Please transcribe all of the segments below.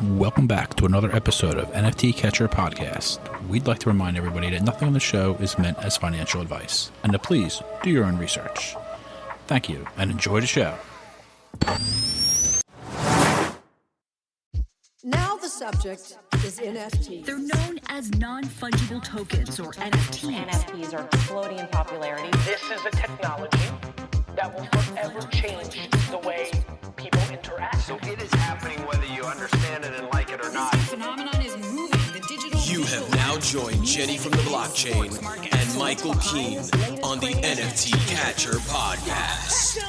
Welcome back to another episode of NFT Catcher Podcast. We'd like to remind everybody that nothing on the show is meant as financial advice, and to please do your own research. Thank you, and enjoy the show. Now the subject is NFTs. They're known as non-fungible tokens, or NFTs. NFTs are exploding in popularity. This is a technology that will forever change the way people interact. So it is happening whether you understand it and like it or not. This phenomenon is moving the digital. You have now joined Jenny from the blockchain and Michael Keene on the NFT Catcher Podcast.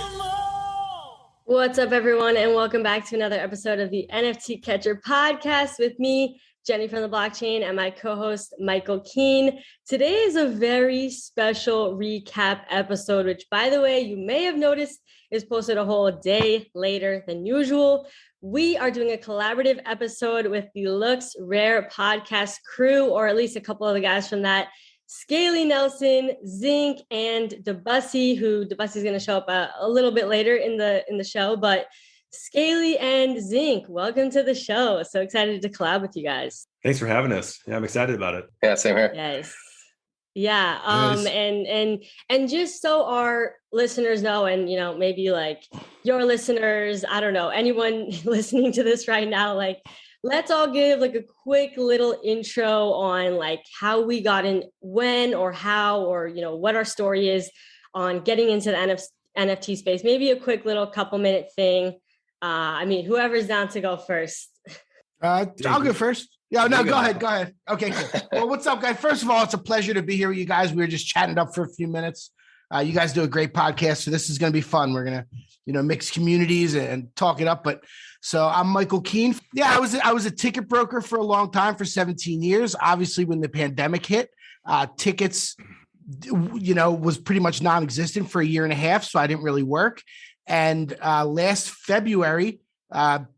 What's up, everyone, and welcome back to another episode of the NFT Catcher Podcast with me, Jenny from the blockchain, and my co-host, Michael Keene. Today is a very special recap episode, which, by the way, you may have noticed is posted a whole day later than usual. We are doing a collaborative episode with the Lux Rare podcast crew, or at least a couple of the guys from that. ScalyNelson, Xinc, and Debussy, who Debussy is going to show up a little bit later in the show. But Scaly and Xinc, welcome to the show. So excited to collab with you guys. Thanks for having us. Yeah, I'm excited about it. Yeah, same here. Yes. Yeah. And just so our listeners know, and maybe like your listeners, I don't know, anyone listening to this right now, like, let's all give like a quick little intro on like how we got in, when or how, or, what our story is on getting into the NFT space. Maybe a quick little couple minute thing. Whoever's down to go first. I'll go first. Yeah, no, go ahead. Okay, cool. Well, what's up, guys? First of all, it's a pleasure to be here with you guys. We were just chatting up for a few minutes. You guys do a great podcast, so this is going to be fun. We're going to, mix communities and talk it up. But so I'm Michael Keene. Yeah, I was a ticket broker for a long time, for 17 years. Obviously, when the pandemic hit, tickets, was pretty much non-existent for a year and a half, so I didn't really work. And last February, our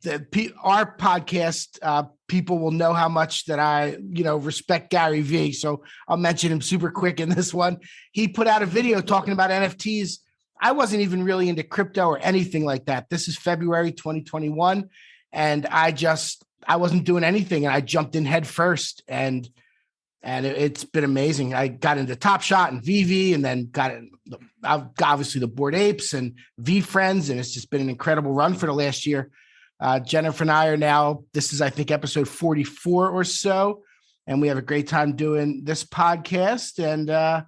podcast, people will know how much that I, respect Gary Vee. So I'll mention him super quick in this one. He put out a video talking about NFTs. I wasn't even really into crypto or anything like that. This is February 2021. And I wasn't doing anything. And I jumped in head first. And it's been amazing. I got into Top Shot and VV, and then I've got obviously the Bored Apes and V Friends. And it's just been an incredible run for the last year. Jennifer and I are now, this is, I think, episode 44 or so. And we have a great time doing this podcast. And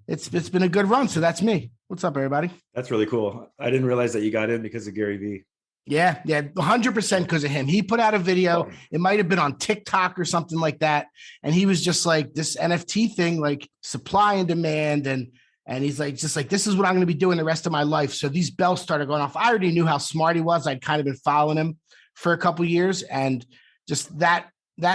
it's been a good run. So that's me. What's up, everybody? That's really cool. I didn't realize that you got in because of Gary Vee. Yeah, 100% because of him. He put out a video. It might have been on TikTok or something like that. And he was just like, this NFT thing, like supply and demand. And he's like, this is what I'm going to be doing the rest of my life. So these bells started going off. I already knew how smart he was. I'd kind of been following him for a couple of years. And just that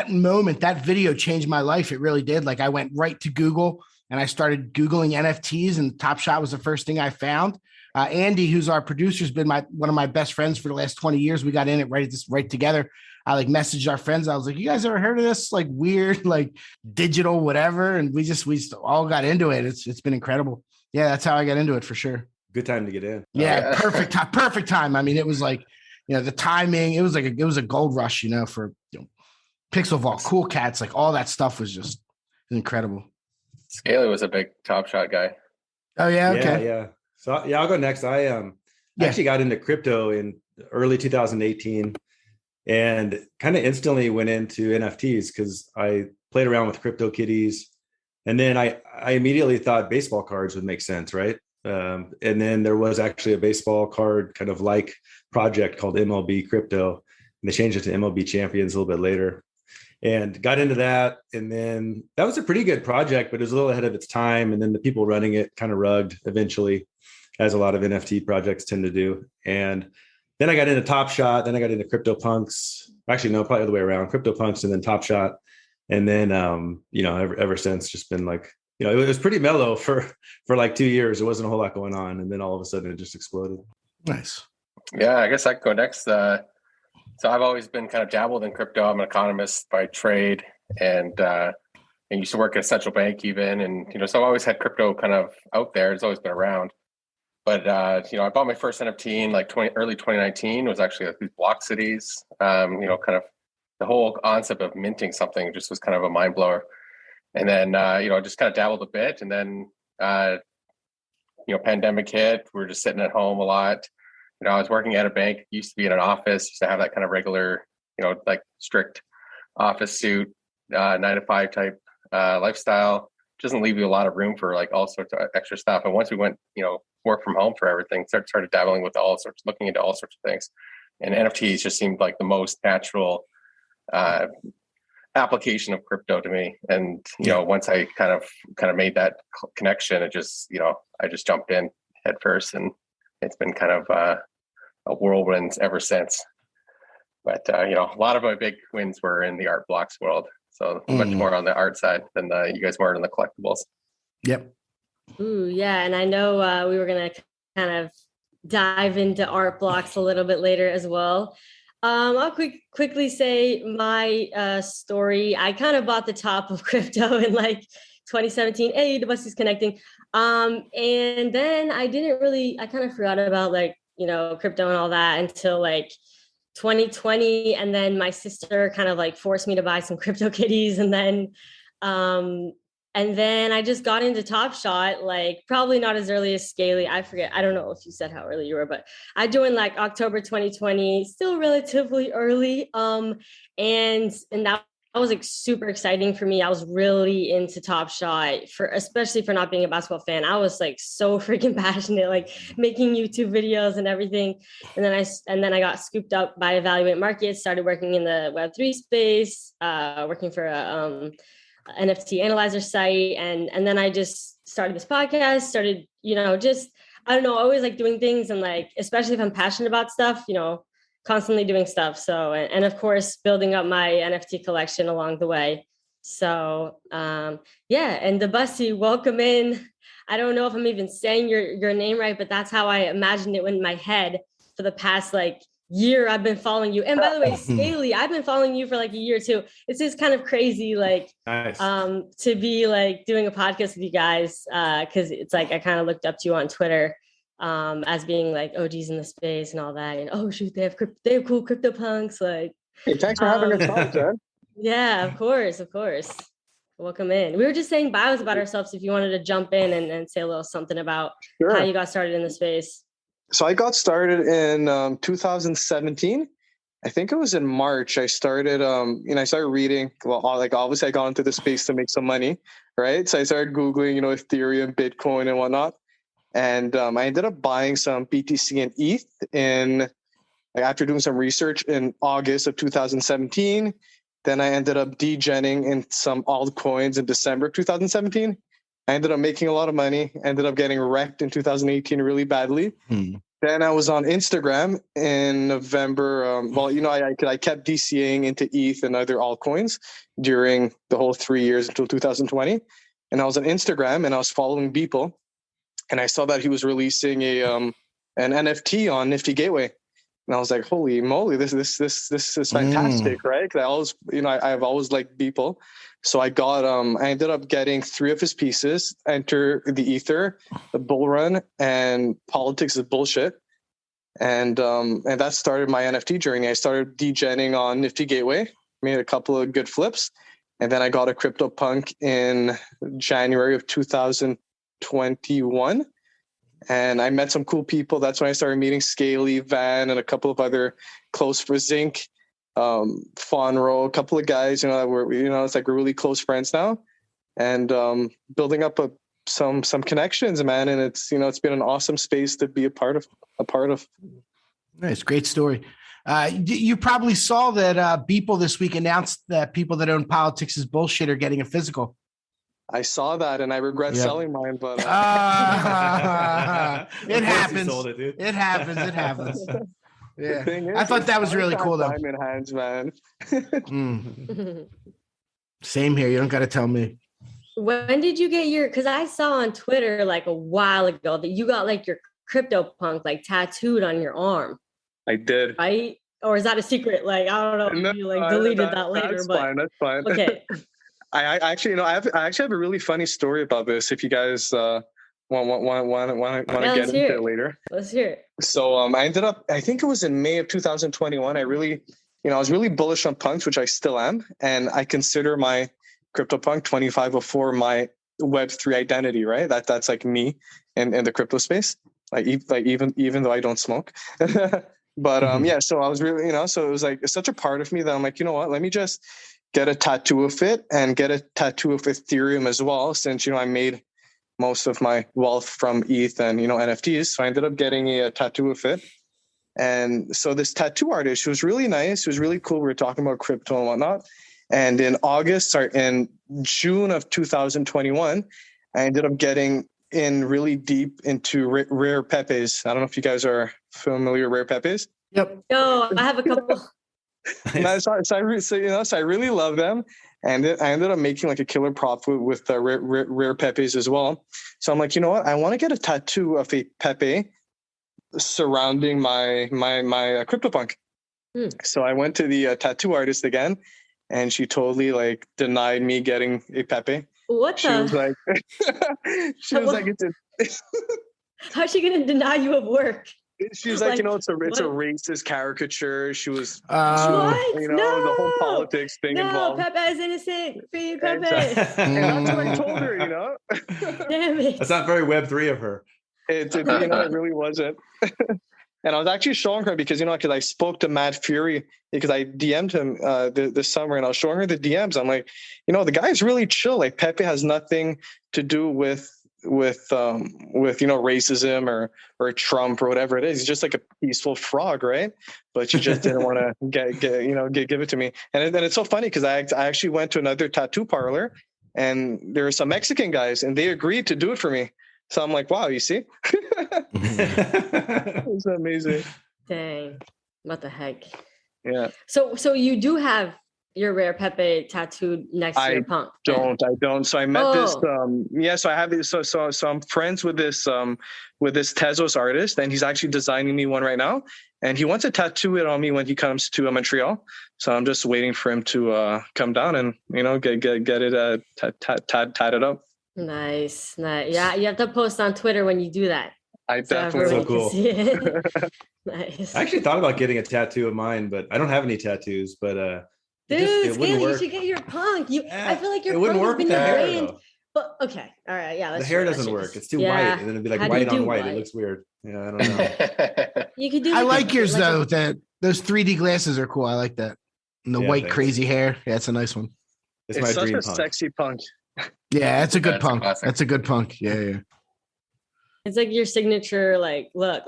moment, that video changed my life. It really did. Like, I went right to Google and I started Googling NFTs, and Top Shot was the first thing I found. Andy, who's our producer, has been one of my best friends for the last 20 years. We got in it right together. I messaged our friends. I was like, you guys ever heard of this? Like weird, like digital, whatever. And we just all got into it. It's been incredible. Yeah, that's how I got into it for sure. Good time to get in. Yeah, perfect time. I mean, it was like, the timing, it was a gold rush, for Pixel Vault, Cool Cats, like all that stuff was just incredible. Scaly was a big Top Shot guy. Oh yeah. Okay. Yeah. So I'll go next. I actually got into crypto in early 2018 and kind of instantly went into NFTs because I played around with crypto kitties. And then I immediately thought baseball cards would make sense, right? And then there was actually a baseball card kind of like project called MLB Crypto, and they changed it to MLB Champions a little bit later. And got into that. And then that was a pretty good project, but it was a little ahead of its time. And then the people running it kind of rugged eventually, as a lot of NFT projects tend to do. And then I got into Top Shot. Then I got into CryptoPunks. Actually, no, probably the other way around. CryptoPunks and then Top Shot. And then, ever since, just been like, it was pretty mellow for like 2 years. There wasn't a whole lot going on. And then all of a sudden it just exploded. Nice. Yeah, I guess I could go next. So I've always been kind of dabbled in crypto. I'm an economist by trade, and used to work at a central bank even. And, so I've always had crypto kind of out there. It's always been around. But, I bought my first NFT in like early 2019. It was actually like these block cities, kind of the whole concept of minting something just was kind of a mind blower. And then, just kind of dabbled a bit. And then, pandemic hit. We were just sitting at home a lot. I was working at a bank, used to be in an office, used to have that kind of regular, like strict office suit, 9-to-5 type lifestyle. Doesn't leave you a lot of room for like all sorts of extra stuff. And once we went, work from home for everything, started dabbling with looking into all sorts of things. And NFTs just seemed like the most natural application of crypto to me. And, once I kind of made that connection, it just, I just jumped in head first, and it's been kind of a whirlwind ever since. But, a lot of my big wins were in the ArtBlocks world. So much more on the art side than you guys were on the collectibles. Yep. Ooh, yeah. And I know we were going to kind of dive into ArtBlocks a little bit later as well. I'll quickly say my story. I kind of bought the top of crypto in like 2017. Hey, Debussy's connecting. And then I kind of forgot about like, crypto and all that until like 2020. And then my sister kind of like forced me to buy some crypto kitties. And then I just got into Top Shot, like probably not as early as Scaly. I forget. I don't know if you said how early you were, but I joined like October 2020, still relatively early. And that was like super exciting for me. I was really into Top Shot especially for not being a basketball fan. I was like so freaking passionate, like making YouTube videos and everything. And then I got scooped up by Evaluate Markets, started working in the Web3 space, working for a NFT analyzer site. And then I just started this podcast, started, I don't know, always like doing things. And like, especially if I'm passionate about stuff, constantly doing stuff. So, and of course, building up my NFT collection along the way. So, and Debussy, welcome in. I don't know if I'm even saying your name right, but that's how I imagined it in my head for the past like year. I've been following you. And by the way, Scaly, I've been following you for like a year too. It's just kind of crazy, like, nice. To be like doing a podcast with you guys. Cause it's like, I kind of looked up to you on Twitter, as being like OGs in the space and all that. And oh shoot, they have cool crypto punks. Like, hey, thanks for having us on, Jen. Yeah, of course. Welcome in. We were just saying bios about ourselves. If you wanted to jump in and say a little something about how you got started in the space. So I got started in 2017. I think it was in March. I started, I started reading. Well, like obviously I got into the space to make some money, right? So I started Googling, Ethereum, Bitcoin and whatnot. And I ended up buying some BTC and ETH after doing some research in August of 2017. Then I ended up degenning in some altcoins in December 2017. I ended up making a lot of money, ended up getting wrecked in 2018 really badly. Then I was on Instagram in November. I kept DCAing into ETH and other altcoins during the whole 3 years until 2020. And I was on Instagram and I was following Beeple. And I saw that he was releasing an NFT on Nifty Gateway. And I was like, holy moly, this is fantastic, right? Because I always, I've always liked Beeple. So I ended up getting 3 of his pieces, Enter the Ether, The Bull Run, and Politics is Bullshit. And that started my NFT journey. I started degenning on Nifty Gateway, made a couple of good flips. And then I got a CryptoPunk in January of 2021. And I met some cool people. That's when I started meeting Scaly, Van, and a couple of other close for Xinc, Fonro, a couple of guys, that were, it's like we're really close friends now, and building up some connections, man. And it's, it's been an awesome space to be a part of. Nice, great story. You probably saw that Beeple this week announced that people that own Politics is Bullshit are getting a physical. I saw that, and I regret selling mine, but it happens. It happens. Yeah, I thought that was really cool, though. Time in hands, man. Same here. You don't got to tell me. When did you get because I saw on Twitter like a while ago that you got like your CryptoPunk like tattooed on your arm. I did. Right? Or is that a secret? Like, I don't know if you like deleted that later, but that's fine. Okay. I actually have a really funny story about this. If you guys want to get into it later, let's hear it. So I ended up, I think it was in May of 2021. I really I was really bullish on punks, which I still am. And I consider my CryptoPunk 2504 my Web3 identity, right? That's like me in the crypto space, even though I don't smoke. But yeah, so I was really, so it was like such a part of me that I'm like, you know what, let me just get a tattoo of it and get a tattoo of Ethereum as well, since, I made most of my wealth from ETH and, NFTs. So I ended up getting a tattoo of it. And so this tattoo artist, she was really nice. She was really cool. We were talking about crypto and whatnot. And in June of 2021, I ended up getting in really deep into rare pepes. I don't know if you guys are familiar with rare pepes. Yep. No, I have a couple. So I really love them. And I ended up making like a killer profit with the rare pepes as well. So I'm like, you know what? I want to get a tattoo of a pepe surrounding my CryptoPunk. So I went to the tattoo artist again, and she totally like denied me getting a pepe. What she was like, how's she gonna deny you of work? She was like, it's a racist caricature. She was, what? The whole politics thing involved. No, Pepe is innocent. Free Pepe. And that's what I told her, Damn it. That's not very Web3 of her. It really wasn't. And I was actually showing her because I spoke to Mad Fury because I DM'd him this summer, and I was showing her the DMs. I'm like, the guy's really chill. Like Pepe has nothing to do with racism or Trump or whatever it is. He's just like a peaceful frog, right? But she just didn't want to give it to me. And then it's so funny because I actually went to another tattoo parlor, and there were some Mexican guys, and they agreed to do it for me. So I'm like, wow, you see? It's amazing. Dang. What the heck? Yeah. So you do have your rare Pepe tattooed next to your punk? I don't. So I met this. So I have this. So I'm friends with this Tezos artist, and he's actually designing me one right now. And he wants to tattoo it on me when he comes to Montreal. So I'm just waiting for him to come down and get it tatted up. Nice. Yeah, you have to post on Twitter when you do that. I definitely so cool. Nice. I actually thought about getting a tattoo of mine, but I don't have any tattoos. But dude, Scaly, you should get your punk. I feel like your punk has been your brand. But okay, all right, yeah. The hair doesn't work. It's too white, and then it'd be like white on white. It looks weird. Yeah, I don't know. You could do. I like yours though. That those 3D glasses are cool. I like that. And the white crazy hair. Yeah, it's a nice one. It's my such a sexy punk. Yeah, that's a good punk. That's a good punk. Yeah. It's like your signature, look,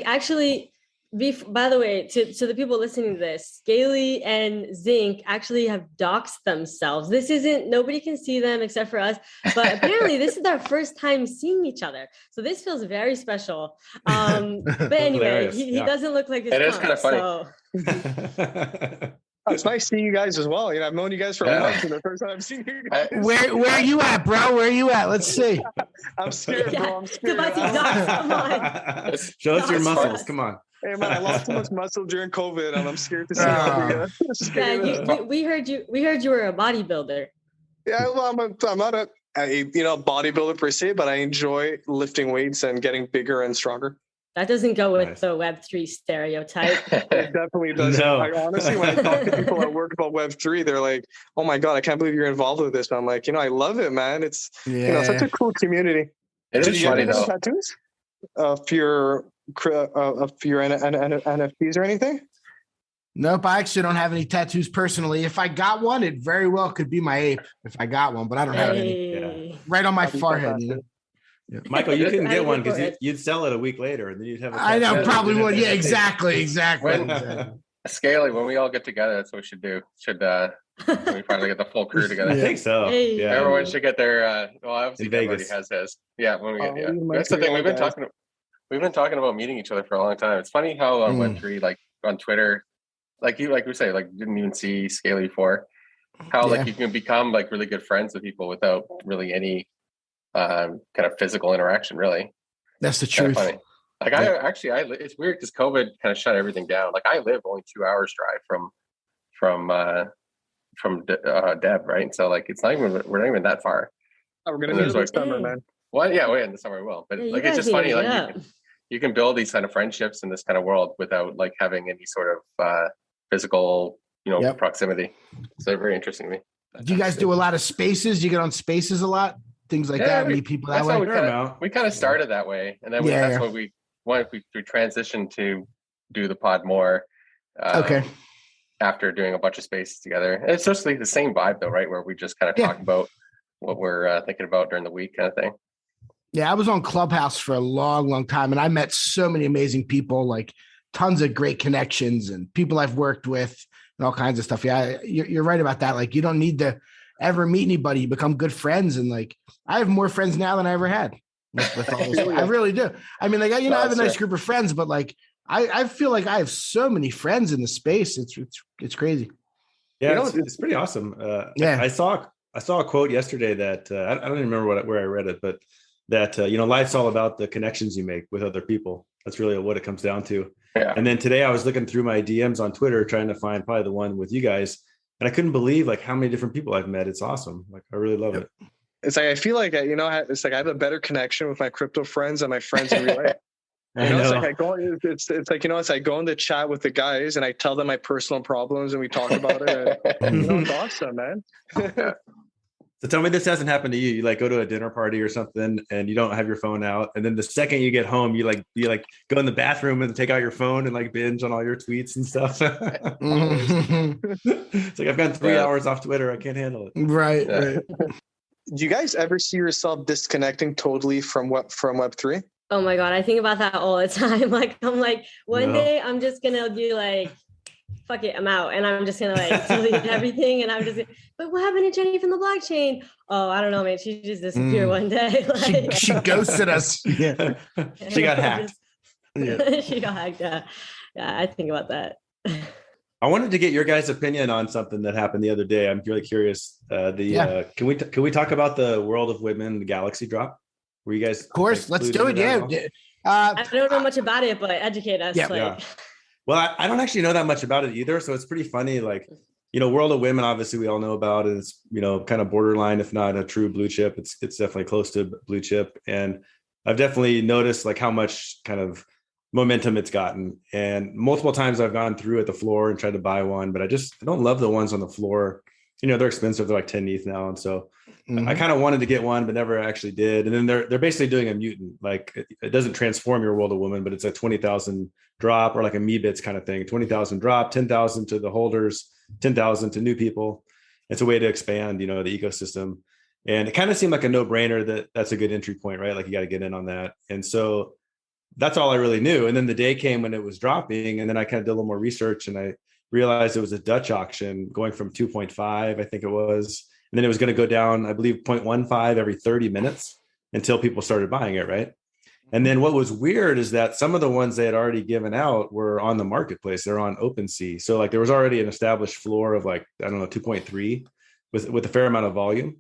actually. By the way, to the people listening to this, Scaly and Xinc actually have doxed themselves. This isn't, nobody can see them except for us, but apparently this is their first time seeing each other. So this feels very special. But anyway, he doesn't look like his It is kind of funny. So. It's nice seeing you guys as well. I've known you guys for a month, and the first time I've seen you guys. Where are you at, bro? Where are you at? Let's see. I'm scared, bro. I'm scared. Come on. Show us your muscles. Come on. Hey man, I lost too much muscle during COVID, and I'm scared to see it again. We heard you were a bodybuilder. Yeah, well, I'm not a bodybuilder per se, but I enjoy lifting weights and getting bigger and stronger. That doesn't go with the Web3 stereotype. It definitely doesn't. No. Honestly, when I talk to people at work about Web3, they're like, "Oh my god, I can't believe you're involved with this." And I'm like, I love it, man. It's such a cool community. It is funny though. Tattoos of your NFTs or anything? Nope, I actually don't have any tattoos personally. If I got one, it very well could be my ape. If I got one, but I don't have any. Yeah. Right on my forehead. Yeah. Michael, you couldn't get one because you'd sell it a week later, and then you'd have. I know, probably would. Yeah, exactly. Scaly, when we all get together, that's what we should do. When we finally get the full crew together. I think so. Hey. Yeah. Everyone should get their. Obviously, everybody has his. Yeah, when we get. Yeah, that's the thing. We've been talking about meeting each other for a long time. It's funny how on Web3, like on Twitter, like we say, like didn't even see Scaly before. How like you can become like really good friends with people without really any kind of physical interaction. Really, that's the truth. Funny. Like it's weird because COVID kind of shut everything down. Like I live only 2 hours drive from Deb, right? And so like we're not even that far. Oh, we're gonna do it this summer, man. Well, yeah, in the summer we will. But like it's just funny, like you can build these kind of friendships in this kind of world without like having any sort of physical, proximity. So they're very interesting to me. Do you guys do a lot of spaces? You get on spaces a lot? Things like that, meet people that way? We kind of started that way. And then that's why we transitioned to do the pod more. After doing a bunch of spaces together. And it's just like the same vibe though, right? Where we just kind of talk about what we're thinking about during the week kind of thing. Yeah, I was on Clubhouse for a long, long time, and I met so many amazing people, like tons of great connections and people I've worked with and all kinds of stuff. Yeah, you're right about that. Like, you don't need to ever meet anybody. You become good friends. And like, I have more friends now than I ever had. With all this. I really do. I mean, like, I have a nice group of friends, but like, I feel like I have so many friends in the space. It's crazy. Yeah, it's pretty awesome. I saw a quote yesterday that I don't even remember where I read it, but that life's all about the connections you make with other people. That's really what it comes down to. Yeah. And then today I was looking through my DMs on Twitter trying to find probably the one with you guys, and I couldn't believe like how many different people I've met. It's awesome. Like, I really love it. It's like I feel like it's like I have a better connection with my crypto friends than my friends in real life. It's like I go in the chat with the guys and I tell them my personal problems and we talk about it. And, it's awesome, man. So tell me this hasn't happened to you. You like go to a dinner party or something and you don't have your phone out. And then the second you get home, you go in the bathroom and take out your phone and like binge on all your tweets and stuff. It's like, I've got 3 hours off Twitter. I can't handle it. Right. Do you guys ever see yourself disconnecting totally from Web3? Oh my God, I think about that all the time. Like, I'm like, one day I'm just going to be like, fuck it, I'm out. And I'm just going to like delete everything. And I'm just, but what happened to Jenny from the blockchain? Oh, I don't know, man. She just disappeared one day. Like, she ghosted us. Yeah. She got hacked. She got hacked. Yeah. I think about that. I wanted to get your guys' opinion on something that happened the other day. I'm really curious. Can we talk about the World of Women Galaxy drop? Were you guys? Of course, let's do it. Yeah. I don't know much about it, but educate us. Yeah. Well, I don't actually know that much about it either. So it's pretty funny. Like, World of Women, obviously we all know about it. It's, kind of borderline, if not a true blue chip. It's definitely close to blue chip. And I've definitely noticed like how much kind of momentum it's gotten. And multiple times I've gone through at the floor and tried to buy one, but I don't love the ones on the floor. They're expensive. They're like 10 ETH now. And so I kind of wanted to get one, but never actually did. And then they're basically doing a mutant. Like it doesn't transform your World of Women, but it's a 20,000 drop or like a Meebits kind of thing. 20,000 drop, 10,000 to the holders, 10,000 to new people. It's a way to expand, the ecosystem. And it kind of seemed like a no-brainer that's a good entry point, right? Like you got to get in on that. And so that's all I really knew. And then the day came when it was dropping, and then I kind of did a little more research and I realized it was a Dutch auction going from 2.5, I think it was. And then it was going to go down, I believe, 0.15 every 30 minutes until people started buying it, right? And then what was weird is that some of the ones they had already given out were on the marketplace. They're on OpenSea. So like there was already an established floor of like, I don't know, 2.3 with a fair amount of volume.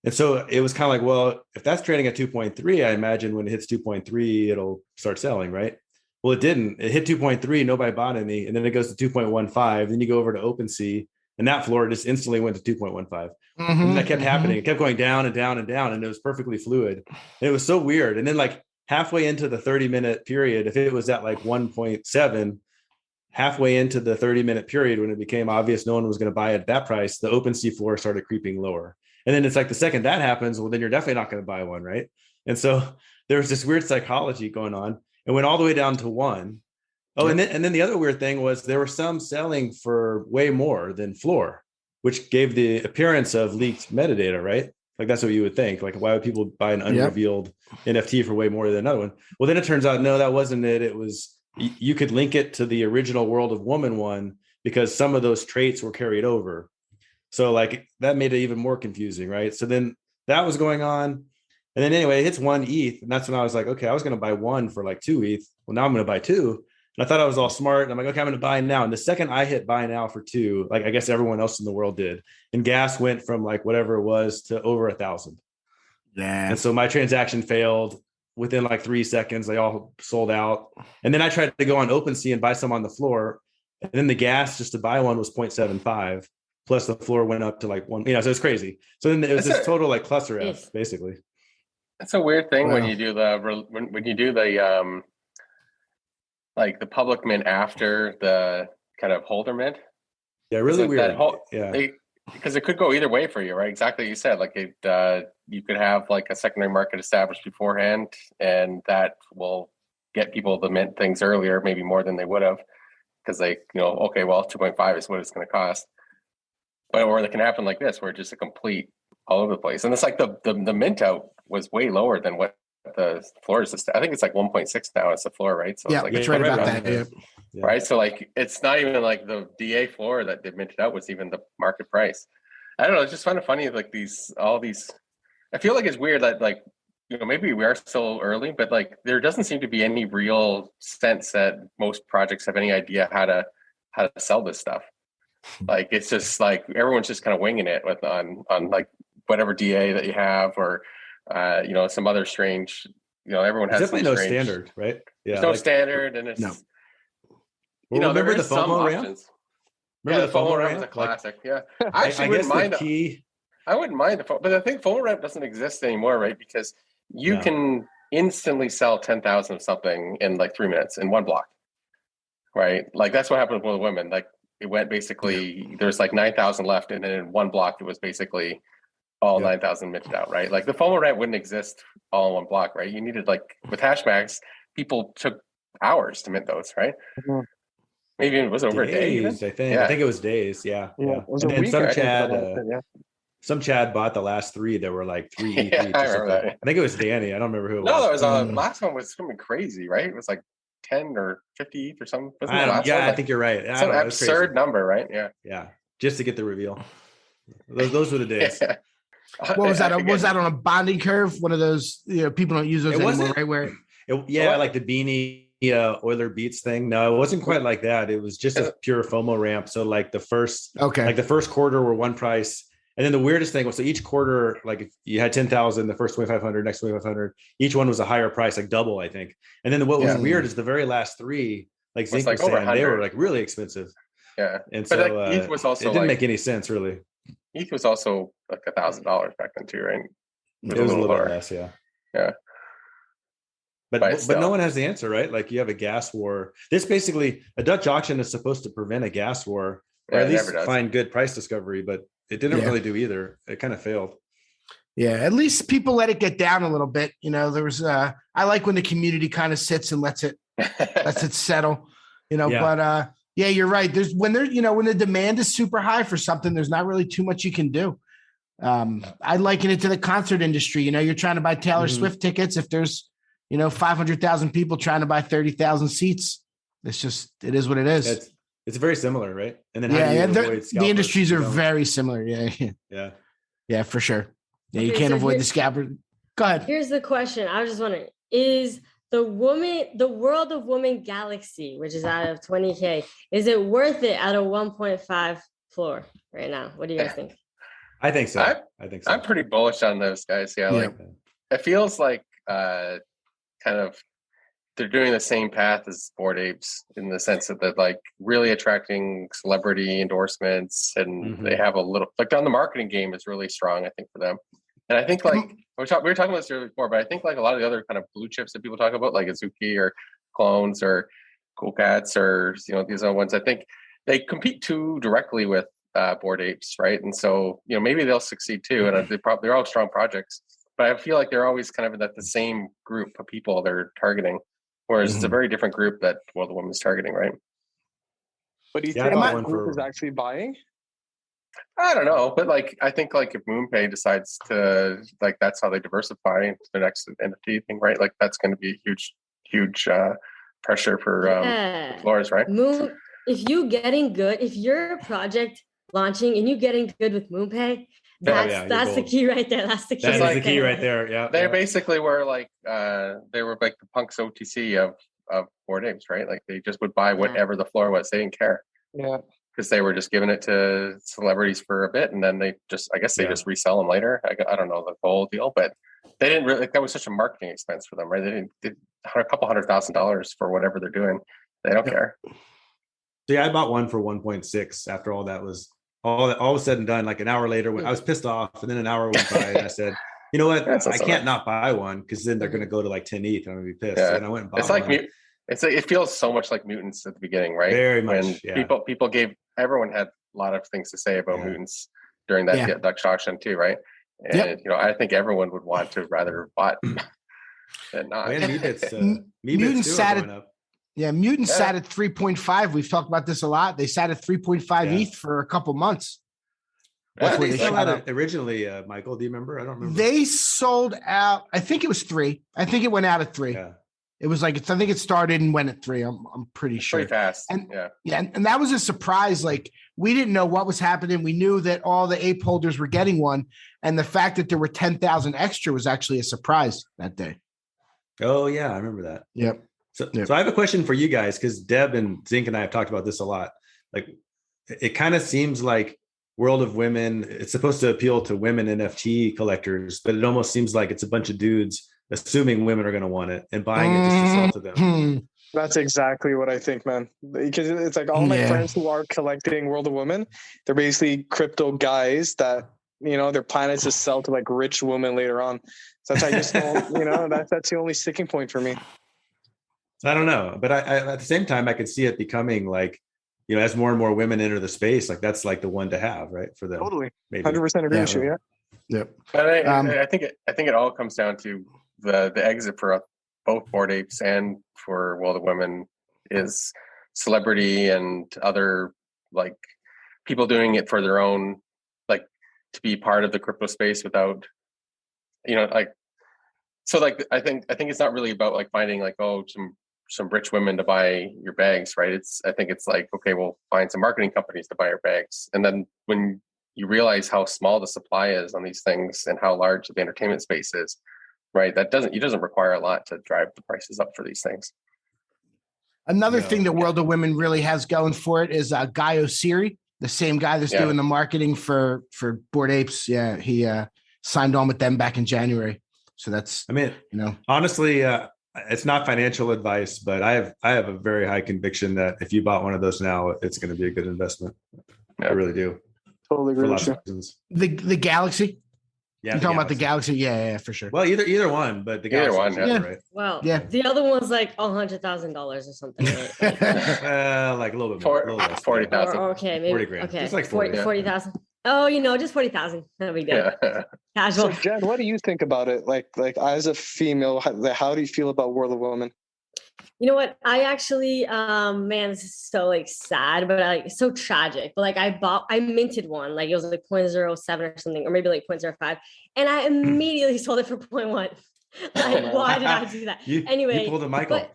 And so it was kind of like, well, if that's trading at 2.3, I imagine when it hits 2.3, it'll start selling, right? Well, it didn't. It hit 2.3, nobody bought any. And then it goes to 2.15. Then you go over to OpenSea, and that floor just instantly went to 2.15. And that kept happening. It kept going down and down and down, and it was perfectly fluid. And it was so weird. And then like halfway into the 30-minute period, if it was at like 1.7, halfway into the 30-minute period, when it became obvious no one was going to buy it at that price, the OpenSea floor started creeping lower. And then it's like the second that happens, well, then you're definitely not going to buy one, right? And so there was this weird psychology going on. It went all the way down to 1. Oh, and then the other weird thing was there were some selling for way more than floor, which gave the appearance of leaked metadata, right? Like that's what you would think. Like, why would people buy an unrevealed NFT for way more than another one? Well, then it turns out, no, that wasn't it. It was, you could link it to the original World of Woman one because some of those traits were carried over. So like that made it even more confusing, right? So then that was going on. And then anyway, it hits 1 ETH. And that's when I was like, okay, I was going to buy one for like 2 ETH. Well, now I'm going to buy 2. And I thought I was all smart. And I'm like, okay, I'm going to buy now. And the second I hit buy now for 2, like I guess everyone else in the world did. And gas went from like whatever it was to over 1,000. Yeah. And so my transaction failed within like 3 seconds. They all sold out. And then I tried to go on OpenSea and buy some on the floor. And then the gas just to buy one was 0.75. Plus the floor went up to like 1, so it's crazy. So then it was this total like cluster F basically. That's a weird thing when you do the like the public mint after the kind of holder mint. Yeah, really like weird. Because it could go either way for you, right? Exactly what you said. Like you could have like a secondary market established beforehand, and that will get people to mint things earlier, maybe more than they would have, because they, okay, well, 2.5 is what it's going to cost. But or it can happen like this, where it's just a complete all over the place. And it's like the mint out was way lower than what the floor is. I think it's like 1.6 now. It's the floor, right? So yeah, it's right about that. Yeah. Right. So like, it's not even like the DA floor that they minted out was even the market price. I don't know. It's just kind of funny. Like all these, I feel like it's weird that like, maybe we are still early, but like, there doesn't seem to be any real sense that most projects have any idea how to sell this stuff. Like, it's just like, everyone's just kind of winging it on like whatever DA that you have, or, some other strange, everyone has definitely no standard, right? Yeah. There's no standard, and it's, remember the FOMO ramp? Options. Remember the FOMO ramp was a classic. Yeah. I actually wouldn't mind the key. I wouldn't mind but I think FOMO ramp doesn't exist anymore, right? Because you can instantly sell 10,000 of something in like 3 minutes in one block, right? Like that's what happened with women. Like it went basically, there's like 9,000 left, and then in one block it was basically all 9,000 minted out, right? Like the FOMO ramp wouldn't exist all in one block, right? You needed, like with hashmags, people took hours to mint those, right? Mm-hmm. Maybe it was over a day. Even? I think it was days. Yeah. It was and a week. Some Chad bought the last 3 that were like 3 each. I remember that. I think it was Danny. I don't remember who it was. No, it was last one was something crazy, right? It was like 10 or 50 each or something. I think you're right. Some absurd number, right? Yeah. Yeah. Just to get the reveal. Those were the days. What was that? Was that on a bonding curve? One of those, people don't use those anymore, right? Where like the beanie Euler Beats thing. No, it wasn't quite like that. It was just a pure FOMO ramp. So like the first quarter were one price. And then the weirdest thing was, so each quarter, like if you had 10,000, the first 2,500, next 2,500, each one was a higher price, like double, I think. And then what was weird is the very last 3, like Xinc was saying, they were like really expensive. Yeah. And so ETH was also, it didn't make any sense really. ETH was also like $1,000 back then too, right? It was a little bit less, yeah. Yeah. But no one has the answer, right? Like you have a gas war. This basically, a Dutch auction is supposed to prevent a gas war, or at least find good price discovery, but it didn't really do either. It kind of failed. Yeah, at least people let it get down a little bit. There was I like when the community kind of sits and lets it settle. But yeah, you're right. When the demand is super high for something, there's not really too much you can do. I liken it to the concert industry. You're trying to buy Taylor Swift tickets. If there's 500,000 people trying to buy 30,000 seats, it is what it is. It's very similar, right? And then the industries are very similar. Yeah, for sure. Yeah, you can't avoid the scalper. Go ahead. Here's the question. I was just wondering: is the World of Woman Galaxy, which is out of 20K, is it worth it at a 1.5 floor right now? What do you guys think? I think so. I think so. I'm pretty bullish on those guys. Yeah, like it feels like kind of they're doing the same path as Bored Apes in the sense that they're like really attracting celebrity endorsements, and they have a little like on the marketing game is really strong, I think, for them. And I think like we were talking about this before, but I think like a lot of the other kind of blue chips that people talk about, like Azuki or Clones or Cool Cats or these other ones, I think they compete too directly with Bored Apes, right? And so maybe they'll succeed too, and they're all strong projects, but I feel like they're always kind of in the same group of people they're targeting. Whereas it's a very different group that World of Women's targeting, right? But do you think that group is actually buying? I don't know, but like I think like if MoonPay decides to like that's how they diversify into the next NFT thing, right? Like that's going to be huge pressure for floors, right? If you're a project launching and you getting good with MoonPay, that's the key right there. That's the key. That's the key right there. Yeah. They basically were like they were like the Punk's OTC of Bored Apes, right? Like they just would buy whatever the floor was. They didn't care. Yeah. Because they were just giving it to celebrities for a bit, and then they just just resell them later. I don't know the whole deal, but they didn't really. That was such a marketing expense for them, right? They did a couple $100,000 for whatever they're doing. They don't care. So yeah, I bought one for 1.6 after all that was all was said and done. Like an hour later, when I was pissed off, and then an hour went by, and I said, "You know what? I can't not buy one because then they're going to go to like 10 ETH, and I'm going to be pissed." Yeah. And I went and bought it's like one. it feels so much like mutants at the beginning, right? Very much. When Yeah. everyone had a lot of things to say about mutants during that Dutch auction too, right? And I think everyone would want to rather bought than not. Mutants sat at Mutants sat at 3.5. We've talked about this a lot. They sat at 3.5 ETH for a couple months. What did they sell at originally, Michael? Do you remember? I don't remember. They sold out. I think it was 3. I think it went out at 3. Yeah. It was like I think it started and went at 3. I'm pretty sure. Pretty fast. And that was a surprise. Like we didn't know what was happening. We knew that all the ape holders were getting one, and the fact that there were 10,000 extra was actually a surprise that day. Oh yeah, I remember that. Yep. So I have a question for you guys, because Deb and Xinc and I have talked about this a lot. Like, it kind of seems like World of Women, it's supposed to appeal to women NFT collectors, but it almost seems like it's a bunch of dudes assuming women are going to want it and buying it just to sell to them. That's exactly what I think, man. Because it's like all my friends who are collecting World of Women, they're basically crypto guys that, their plan is to sell to like rich women later on. So that's I just don't, that's the only sticking point for me. I don't know, but I at the same time, I could see it becoming like, as more and more women enter the space, like that's like the one to have, right? For them. Totally. 100% agree with you. Yeah. Yep. But I think it all comes down to the exit for both Bored Apes and for World of Women is celebrity and other like people doing it for their own, like to be part of the crypto space without, so like I think it's not really about like finding like some rich women to buy your bags, right? I think it's like, okay, we'll find some marketing companies to buy your bags. And then when you realize how small the supply is on these things and how large the entertainment space is, right? It doesn't require a lot to drive the prices up for these things. Another thing that World of Women really has going for it is Guy Osiri, the same guy that's doing the marketing for Bored Apes. Yeah, he signed on with them back in January. So that's, honestly, it's not financial advice, but I have a very high conviction that if you bought one of those now, it's going to be a good investment. I really do. Totally agree with you. The Galaxy. Yeah, you're talking about the Galaxy. Yeah, for sure. Well, either one, but the Galaxy, right? Well, the other one's like $100,000 or something. Right? Like a little bit more, 40,000. Okay, maybe 40 grand. Okay, just like 40,000. Oh, just 40,000. That'll be good. Casual. So, Jen, what do you think about it? Like as a female, how do you feel about World of Women? You know what? I actually, man, this is so like sad, but so tragic. But like I minted one, like it was like 0.07 or something, or maybe like 0.05. And I immediately sold it for 0.1. Like, why did I do that? Anyway. You pulled a Michael.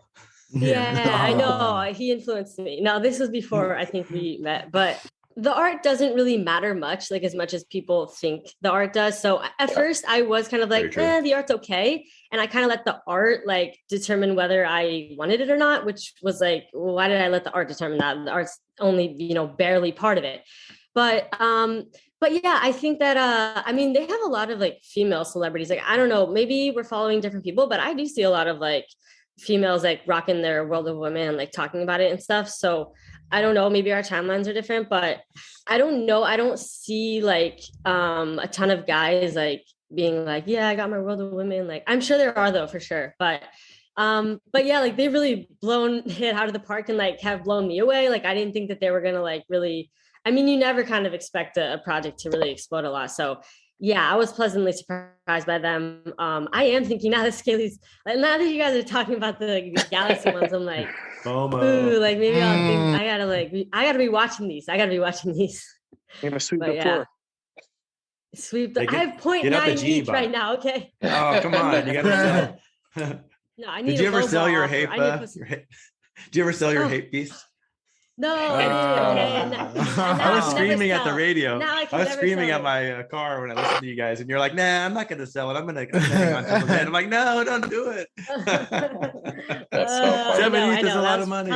I know. He influenced me. Now, this was before I think we met, but the art doesn't really matter much, like as much as people think the art does. So at first I was kind of like, the art's okay. And I kind of let the art like determine whether I wanted it or not, which was like, well, why did I let the art determine that? The art's only, barely part of it. But yeah, I think that, they have a lot of like female celebrities. Like, I don't know, maybe we're following different people, but I do see a lot of like females like rocking their World of Women and like talking about it and stuff. So I don't know, maybe our timelines are different, but I don't know. I don't see like a ton of guys like being like, yeah, I got my World of Women. Like, I'm sure there are though, for sure. But yeah, like they've really blown it out of the park and like have blown me away. Like, I didn't think that they were going to like really, you never kind of expect a project to really explode a lot. So yeah, I was pleasantly surprised by them. I am thinking now that now that you guys are talking about the Galaxy ones, I'm like, ooh, like maybe I'll think I gotta be watching these. You're gonna sweep the floor. Sweep the. I have 0.9 each right now. Okay. Oh, come on! You gotta sell. No, I need. Did you ever sell your hate? Did you ever sell your hate piece? No, I didn't. Okay. I was screaming at the radio. I was screaming at my car when I listened to you guys, and you're like, "Nah, I'm not going to sell it. I'm going to hang on to it." I'm like, "No, don't do it." That's so funny. 7 ETH is a lot of money.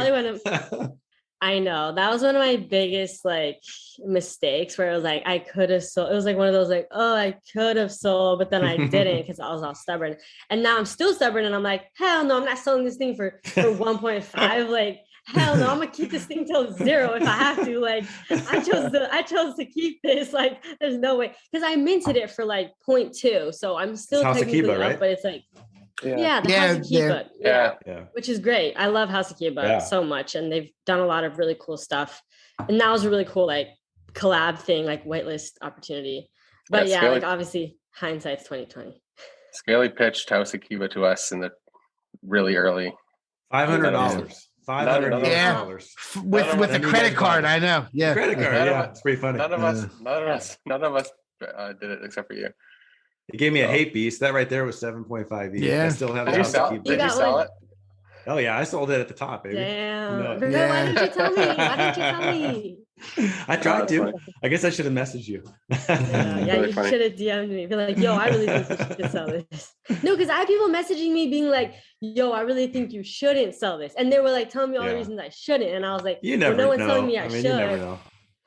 I know that was one of my biggest like mistakes where it was like I could have sold. It was like one of those like, oh, I could have sold, but then I didn't because I was all stubborn. And now I'm still stubborn, and I'm like, hell no, I'm not selling this thing for 1.5. Like, hell no, I'm gonna keep this thing till 0 if I have to. Like, I chose to keep this. Like, there's no way, because I minted it for like 0.2, so I'm still technically up, right? But it's like, Yeah, the Yeah, House of Kiba. Yeah. Which is great. I love House of Kiba so much, and they've done a lot of really cool stuff. And that was a really cool like collab thing, like whitelist opportunity. But yeah, like obviously hindsight's 2020. Scaly pitched House of Kiba to us in the really early. $500. $500 with a credit card. I know. Yeah, credit card. Yeah, it's pretty funny. None of us did it except for you. He gave me a hate beast. That right there was 7.5 ETH. Yeah. I still have it. Did you sell it? Oh yeah, I sold it at the top, baby. Damn. No. Why didn't you tell me? Why didn't you tell me? I tried to. I guess I should have messaged you. Yeah, you should have DM'd me. Be like, yo, I really think you should sell this. No, because I have people messaging me being like, yo, I really think you shouldn't sell this. And they were like telling me all the reasons I shouldn't. And I was like, no one's telling me I should. You never know.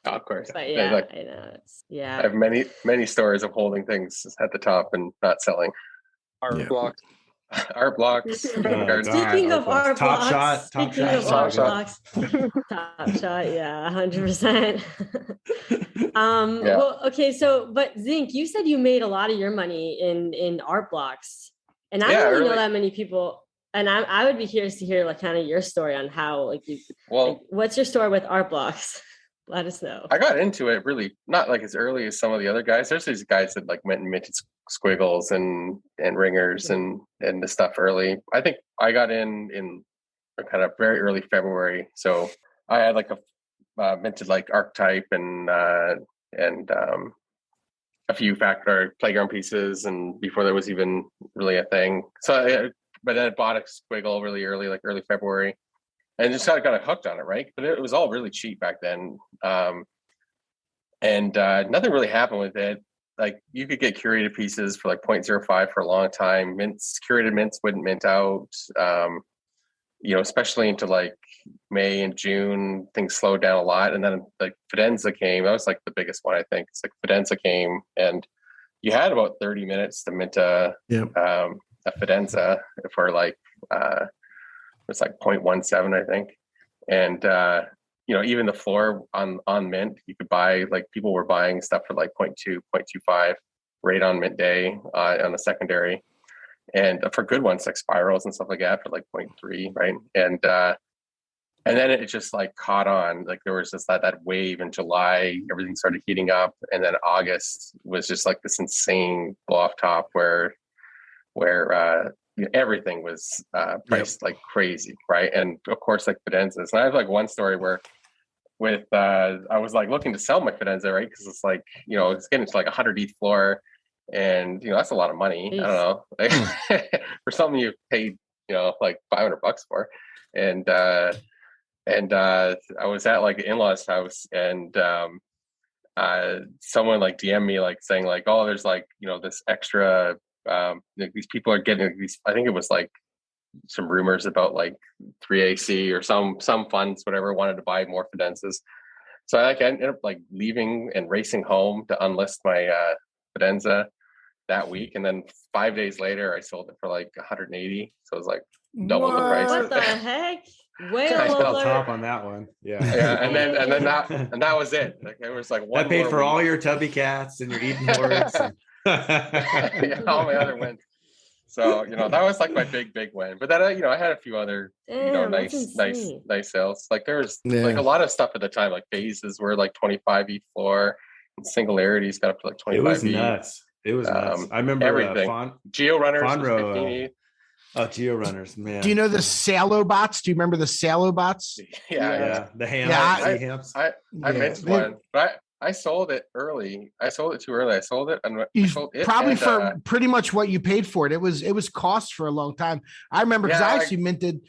Oh, of course. But yeah, I know. I have many stories of holding things at the top and not selling. ArtBlocks. ArtBlocks. Speaking of ArtBlocks. Top Shot. Top Shot. Yeah, 100%. Well, okay. So, but Xinc, you said you made a lot of your money in ArtBlocks, and I don't really know that many people. And I would be curious to hear like kind of your story on how like you. Well, like, what's your story with ArtBlocks? Let us know. I got into it really not like as early as some of the other guys. There's these guys that like went and minted squiggles and ringers and the stuff early. I think I got in kind of very early February. So I had like a minted like archetype and a few factor playground pieces, and before there was even really a thing. So but then I bought a squiggle really early, like early February. And just kind of got hooked on it, right? But it was all really cheap back then. And nothing really happened with it. Like you could get curated pieces for like 0.05 for a long time. Curated mints wouldn't mint out. Especially into like May and June, things slowed down a lot. And then like Fidenza came. That was like the biggest one, I think. It's like Fidenza came, and you had about 30 minutes to mint a Fidenza for like it's like 0.17, I think. And, even the floor on mint, you could buy, like people were buying stuff for like 0.2, 0.25 right on mint day on the secondary. And for good ones, like spirals and stuff like that for like 0.3, right? And then it just like caught on. Like there was just that wave in July, everything started heating up. And then August was just like this insane blow off top where everything was priced like crazy, right? And of course, like Fidenzas. And I have like one story where I was like looking to sell my Fidenza, right? Because it's like, it's getting to like 100 ETH floor, and that's a lot of money. Jeez. I don't know, like, for something you paid, like $500 for. And I was at like the in-laws house, and someone like DM'd me like saying like, oh, there's like this extra. These people are getting these. I think it was like some rumors about like 3AC or some funds, whatever, wanted to buy more Fidenzas. So I ended up like leaving and racing home to unlist my Fidenza that week, and then 5 days later, I sold it for like 180. So it was like double the price. What the heck? Way over top on that one. Yeah. And then that was it. Like it was like one. I paid for all your tubby cats and your Eden hordes. All my other wins. So that was like my big win. But then I had a few other nice sales. Like there's like a lot of stuff at the time. Like phases were like 25 ETH floor, and singularities got up to like 25 ETH. It was nuts. I remember everything. Geo runners. Oh, Geo runners, man. Do you know the Salo bots? Do you remember the Salo bots? Yeah. The hams. I missed one, but I sold it early. I sold it too early. I sold it probably for pretty much what you paid for it. It was cost for a long time. I remember because I actually minted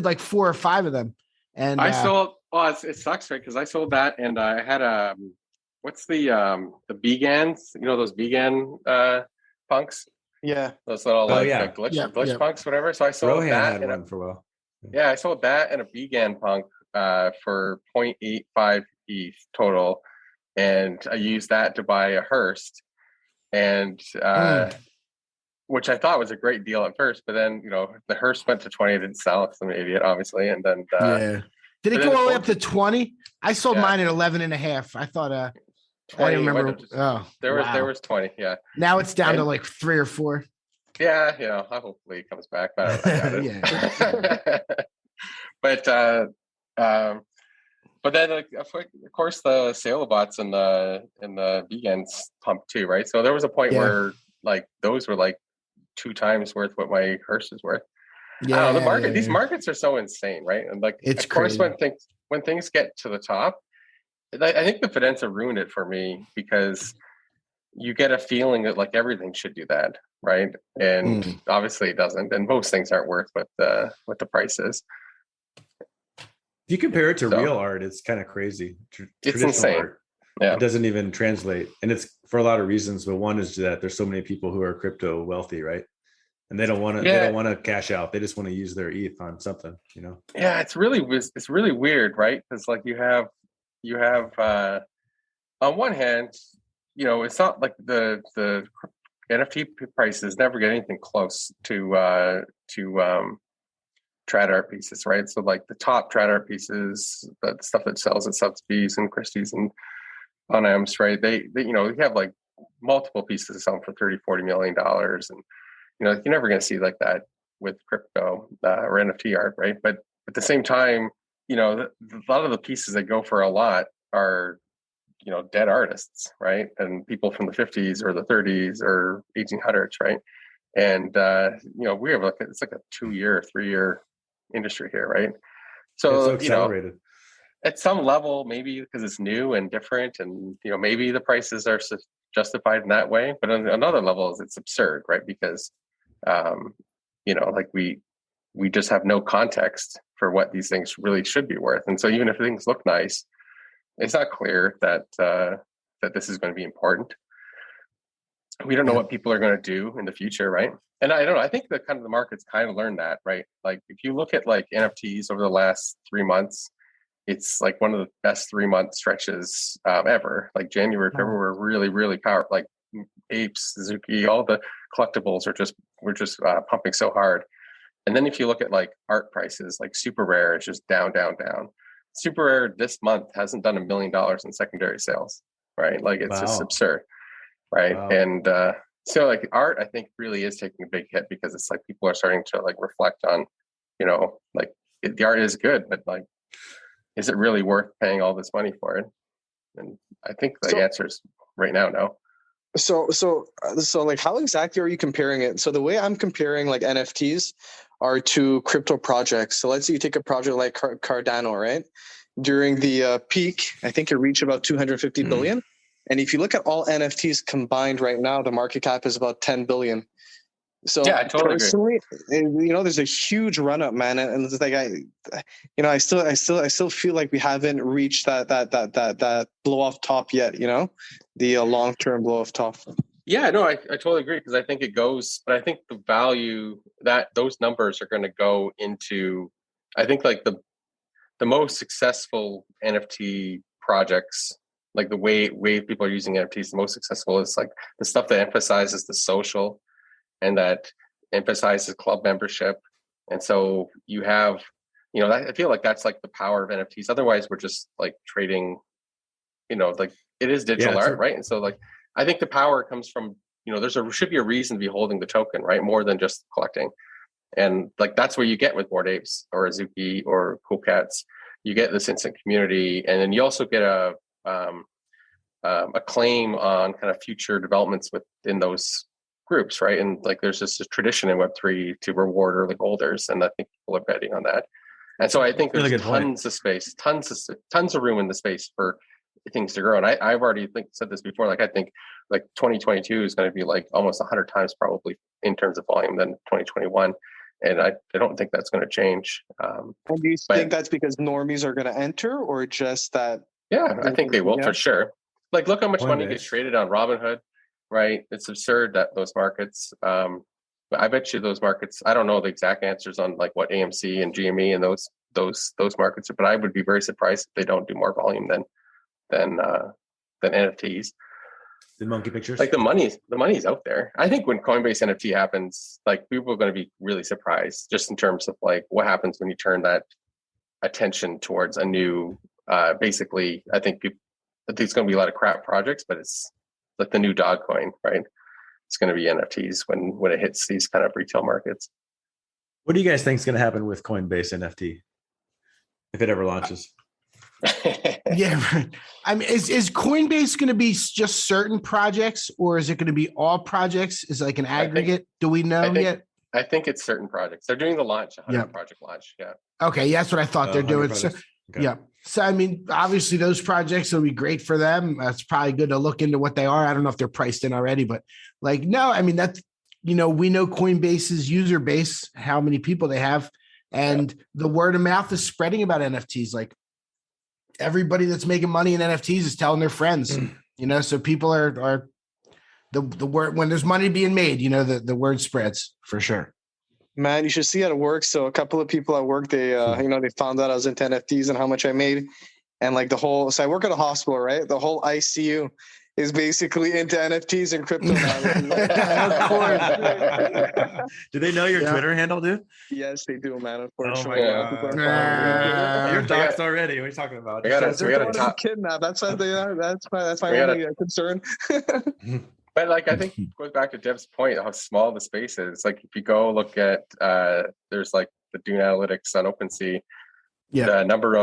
like 4 or 5 of them. And I sold. Well, it sucks, right? Because I sold that, and I had what's the Begans? Those Began punks. Yeah, those little glitch punks, whatever. So I sold that had one for a while. Yeah, I sold that and a Began punk for 0.85 ETH total. And I used that to buy a Hearst, and which I thought was a great deal at first. But then, the Hearst went to 20, didn't sell because I'm an idiot, obviously. And then, did it go all the way up to 20? I sold mine at 11.5. I thought, 20, I remember. There was 20. Yeah. Now it's down to like 3 or 4. Yeah, hopefully it comes back, but I doubt it. But then, like, of course, the sale bots and the vegans pumped too, right? So there was a point where like those were like 2 times worth what my hearse is worth. I don't know, these markets are so insane, right? And like, it's of course, crazy. when things get to the top, I think the Fidenza ruined it for me because you get a feeling that like everything should do that, right? And obviously it doesn't, and most things aren't worth what the price is. If you compare it to real art, it's kind of crazy. It's insane. Art, it doesn't even translate, and it's for a lot of reasons. But one is that there's so many people who are crypto wealthy, right? And they don't want to. They don't want to cash out. They just want to use their ETH on something, Yeah, it's really weird, right? Because like you have on one hand, it's not like the NFT prices never get anything close to trad art pieces, right? So like the top trad art pieces, the stuff that sells at Sotheby's and Christie's and on Amps, right? They you have like multiple pieces selling for $30-40 million, and you're never going to see like that with crypto or NFT art, right? But at the same time, a lot of the pieces that go for a lot are dead artists, right? And people from the 50s or the 30s or 1800s, right? And we have it's like a 2-year, 3-year industry here, right? So accelerated. At some level, maybe because it's new and different, and maybe the prices are justified in that way. But on another level, it's absurd, right? Because like we just have no context for what these things really should be worth, and so even if things look nice, it's not clear that this is going to be important. We don't know what people are going to do in the future, right? And I don't know. I think the market's kind of learned that, right? Like if you look at like NFTs over the last 3 months, it's like one of the best 3-month stretches ever. Like January, February were really, really powerful. Like apes, Suzuki, all the collectibles were just pumping so hard. And then if you look at like art prices, like super rare is just down, down, down. Super rare this month hasn't done $1 million in secondary sales, right? Like it's just absurd, right? Wow. And so like art, I think really is taking a big hit because it's like people are starting to like reflect on, like the art is good, but like, is it really worth paying all this money for it? And I think the answer is right now, no. So like how exactly are you comparing it? So the way I'm comparing like NFTs are to crypto projects. So let's say you take a project like Cardano, right? During the peak, I think it reached about 250 billion. And if you look at all NFTs combined right now, the market cap is about 10 billion. So yeah, I totally personally, agree. There's a huge run up, man. And it's like, I still feel like we haven't reached that blow off top yet, the long-term blow off top. Yeah, no, I totally agree because I think it goes, but I think the value that those numbers are going to go into, I think like the most successful NFT projects, like the way people are using NFTs, the most successful is like the stuff that emphasizes the social and that emphasizes club membership. And so you have, I feel like that's like the power of NFTs. Otherwise, we're just like trading, like it is digital art, right? And so like, I think the power comes from, should be a reason to be holding the token, right? More than just collecting. And like, that's where you get with Bored Apes or Azuki or Cool Cats, you get this instant community. And then you also get a claim on kind of future developments within those groups, right? And like, there's just a tradition in Web3 to reward early holders. And I think people are betting on that. And so I think there's tons of space, tons of room in the space for things to grow. And I've already said this before, like I think like 2022 is going to be like almost 100 times probably in terms of volume than 2021. And I don't think that's going to change. And do you think that's because normies are going to enter or just that? Yeah, I think they will for sure. Like look how much money gets traded on Robinhood, right? It's absurd that those markets, but I bet you those markets, I don't know the exact answers on like what AMC and GME and those markets are, but I would be very surprised if they don't do more volume than NFTs. The monkey pictures, like the money's out there. I think when Coinbase NFT happens, like people are going to be really surprised just in terms of like what happens when you turn that attention towards a new basically I think there's going to be a lot of crap projects, but it's like the new dog coin, right? it's going to be NFTs when it hits these kind of retail markets. What do you guys think is going to happen with Coinbase NFT if it ever launches? Yeah, right. I mean, is Coinbase going to be just certain projects, or is it going to be all projects? Is it like an aggregate? Do we know yet? I think it's certain projects. They're doing the launch, 100 project launch. Yeah. Okay, yeah, that's what I thought they're doing. So, okay. Yeah. So, I mean, obviously those projects will be great for them. It's probably good to look into what they are. I don't know if they're priced in already, but like, no, I mean, that's, we know Coinbase's user base, how many people they have, and the word of mouth is spreading about NFTs. Like everybody that's making money in NFTs is telling their friends, so people are the word, when there's money being made, the word spreads for sure. Man, you should see at work. So a couple of people at work, they found out I was into NFTs and how much I made. And like so I work at a hospital, right? The whole ICU is basically into NFTs and crypto now. Of course. Do they know your Twitter handle, dude? Yes, they do, man. Unfortunately. Oh my God. You're doxxed already. What are you talking about? We got a top kidnap. That's why that's my only concern. But like, I think it goes back to Dev's point, how small the space is. Like if you go look at, there's like the Dune Analytics on OpenSea, the number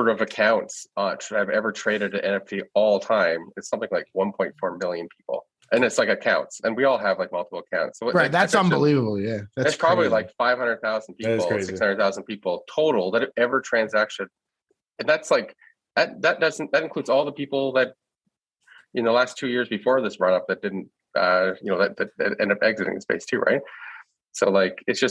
of accounts have ever traded an NFT all time is something like 1.4 million people. And it's like accounts, and we all have like multiple accounts. So right, that's unbelievable. Yeah, that's probably like 500,000 people, 600,000 people total that have ever transacted. And that's like, that includes all the people that, in the last 2 years before this run up that didn't, that end up exiting the space too, right? So like, it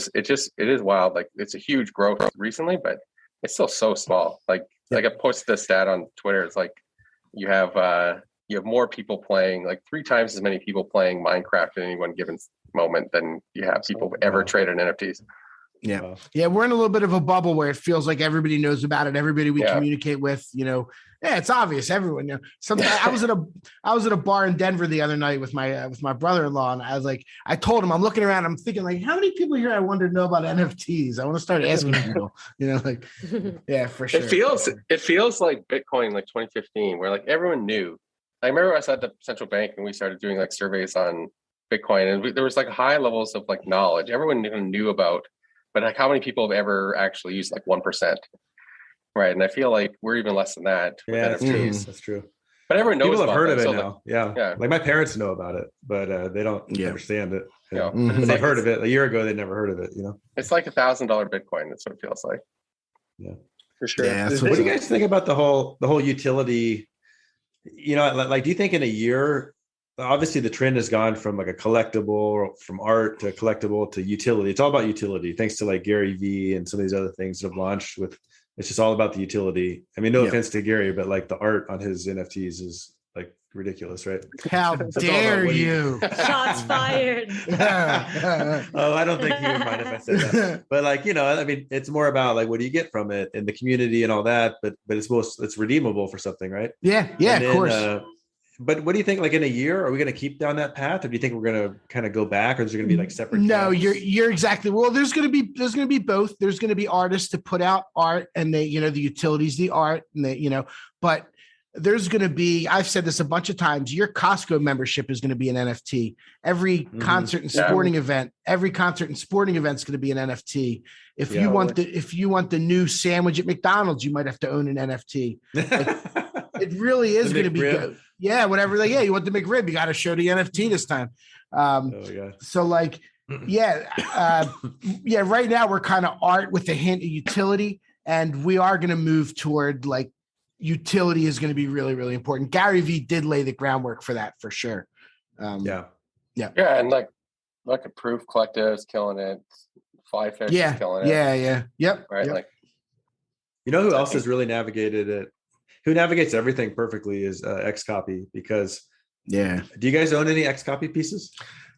is wild. Like it's a huge growth recently, but it's still so small. Like I posted this stat on Twitter. It's like you have more people playing, like 3 times as many people playing Minecraft at any one given moment than you have people ever traded NFTs. Yeah. Yeah. We're in a little bit of a bubble where it feels like everybody knows about it. Everybody we communicate with, it's obvious. Everyone, I was at a bar in Denver the other night with my brother-in-law. And I was like, I told him, I'm looking around, I'm thinking like, how many people here I wonder know about NFTs? I want to start asking people, yeah, for sure. It feels like Bitcoin, like 2015, where like everyone knew. I remember I was at the central bank and we started doing like surveys on Bitcoin, and there was like high levels of like knowledge. Everyone knew about. But like, how many people have ever actually used like 1%? Right. And I feel like we're even less than that. Yeah, that's true. But everyone knows people have heard of it so now. Yeah. Like my parents know about it, but they don't understand it. Yeah. But they've heard of it. A year ago, they never heard of it, It's like $1,000 Bitcoin. That's what it feels like. Yeah. For sure. Yeah, what do you guys think about the whole utility? Like, do you think in a year, obviously the trend has gone from like a collectible, from art to collectible to utility. It's all about utility, thanks to like Gary V and some of these other things that have launched with, it's just all about the utility. I mean, no offense to Gary, but like the art on his NFTs is like ridiculous, right? How dare you? Shots fired. Oh, I don't think he would mind if I said that. But like, I mean, it's more about like, what do you get from it and the community and all that, but it's redeemable for something, right? Yeah. Of course. But what do you think? Like in a year, are we going to keep down that path, or do you think we're going to kind of go back, or is there going to be like separate? No, camps? you're exactly. Well, there's going to be both. There's going to be artists to put out art, and the utilities, the art, and but there's going to be. I've said this a bunch of times. Your Costco membership is going to be an NFT. Every concert and sporting event, is going to be an NFT. If you want the new sandwich at McDonald's, you might have to own an NFT. It really is going to be good. Yeah, whatever. Like, you want the McRib, you got to show the NFT this time. So like, right now we're kind of art with a hint of utility, and we are going to move toward like utility is going to be really, really important. Gary V did lay the groundwork for that for sure. Yeah. And like Proof Collective is killing it. Flyfish is killing it. Yeah. Yep. Right. Yep. Like, who else has really navigated it? Who navigates everything perfectly is XCOPY, because do you guys own any XCOPY pieces?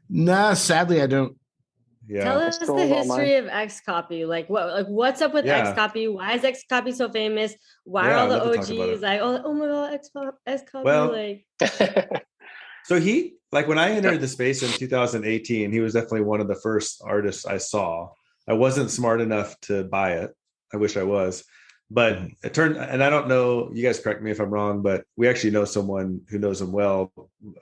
No, sadly I don't. Yeah. Tell us the history of XCOPY. Like what's up with XCOPY? Why is XCOPY so famous? Why are all the OGs like, oh my god, XCOPY? Well, so he, like when I entered the space in 2018, he was definitely one of the first artists I saw. I wasn't smart enough to buy it. I wish I was. But it turned, and I don't know, you guys correct me if I'm wrong, but we actually know someone who knows him well.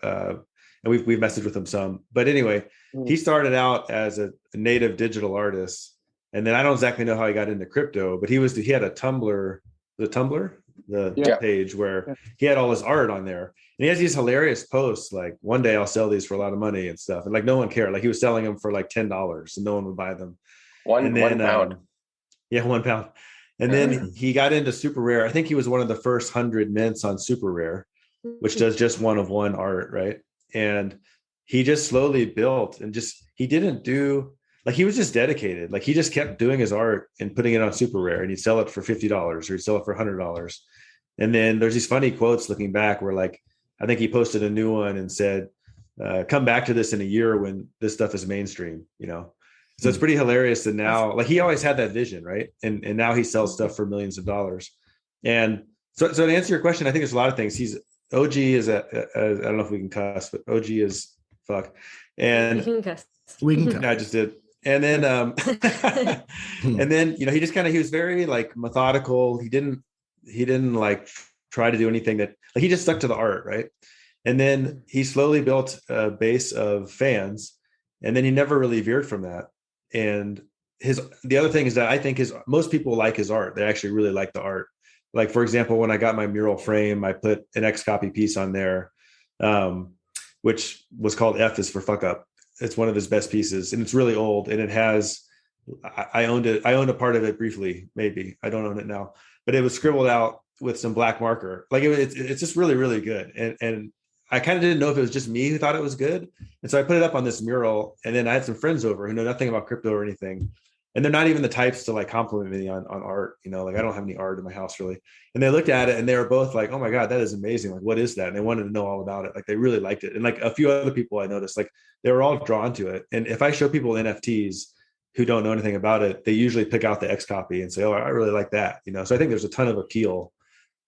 And we've messaged with him some. But anyway, he started out as a native digital artist. And then I don't exactly know how he got into crypto, but he had a Tumblr, the page where he had all his art on there. And he has these hilarious posts like, one day I'll sell these for a lot of money and stuff. And like, no one cared. Like he was selling them for like $10 and no one would buy them. One pound. £1. And then he got into super rare. I think he was one of the first 100 mints on super rare, which does just one of one art. Right. And he just slowly built and he didn't do like, he was just dedicated. Like he just kept doing his art and putting it on super rare and he'd sell it for $50 or he'd sell it for $100. And then there's these funny quotes looking back where like, I think he posted a new one and said, come back to this in a year when this stuff is mainstream, you know? So it's pretty hilarious that now, like he always had that vision, right? And now he sells stuff for millions of dollars. And so to answer your question, I think there's a lot of things. OG is I don't know if we can cuss, but OG is fuck. And we can cuss. No, I just did. And then, and then, you know, he was very like methodical. He didn't like try to do anything that like, he just stuck to the art. Right. And then he slowly built a base of fans and then he never really veered from that. And the other thing is that I think most people like his art. They actually really like the art. Like, for example, when I got my mural frame, I put an XCOPY piece on there, which was called F is for fuck up. It's one of his best pieces and it's really old. And it has, I owned it. I owned a part of it briefly, maybe. I don't own it now, but it was scribbled out with some black marker. Like it's just really, really good. And I kind of didn't know if it was just me who thought it was good. And so I put it up on this mural and then I had some friends over who know nothing about crypto or anything. And they're not even the types to like compliment me on art, you know, like I don't have any art in my house really. And they looked at it and they were both like, oh my God, that is amazing. Like, what is that? And they wanted to know all about it. Like they really liked it. And like a few other people I noticed, like they were all drawn to it. And if I show people NFTs who don't know anything about it, they usually pick out the XCOPY and say, oh, I really like that. You know? So I think there's a ton of appeal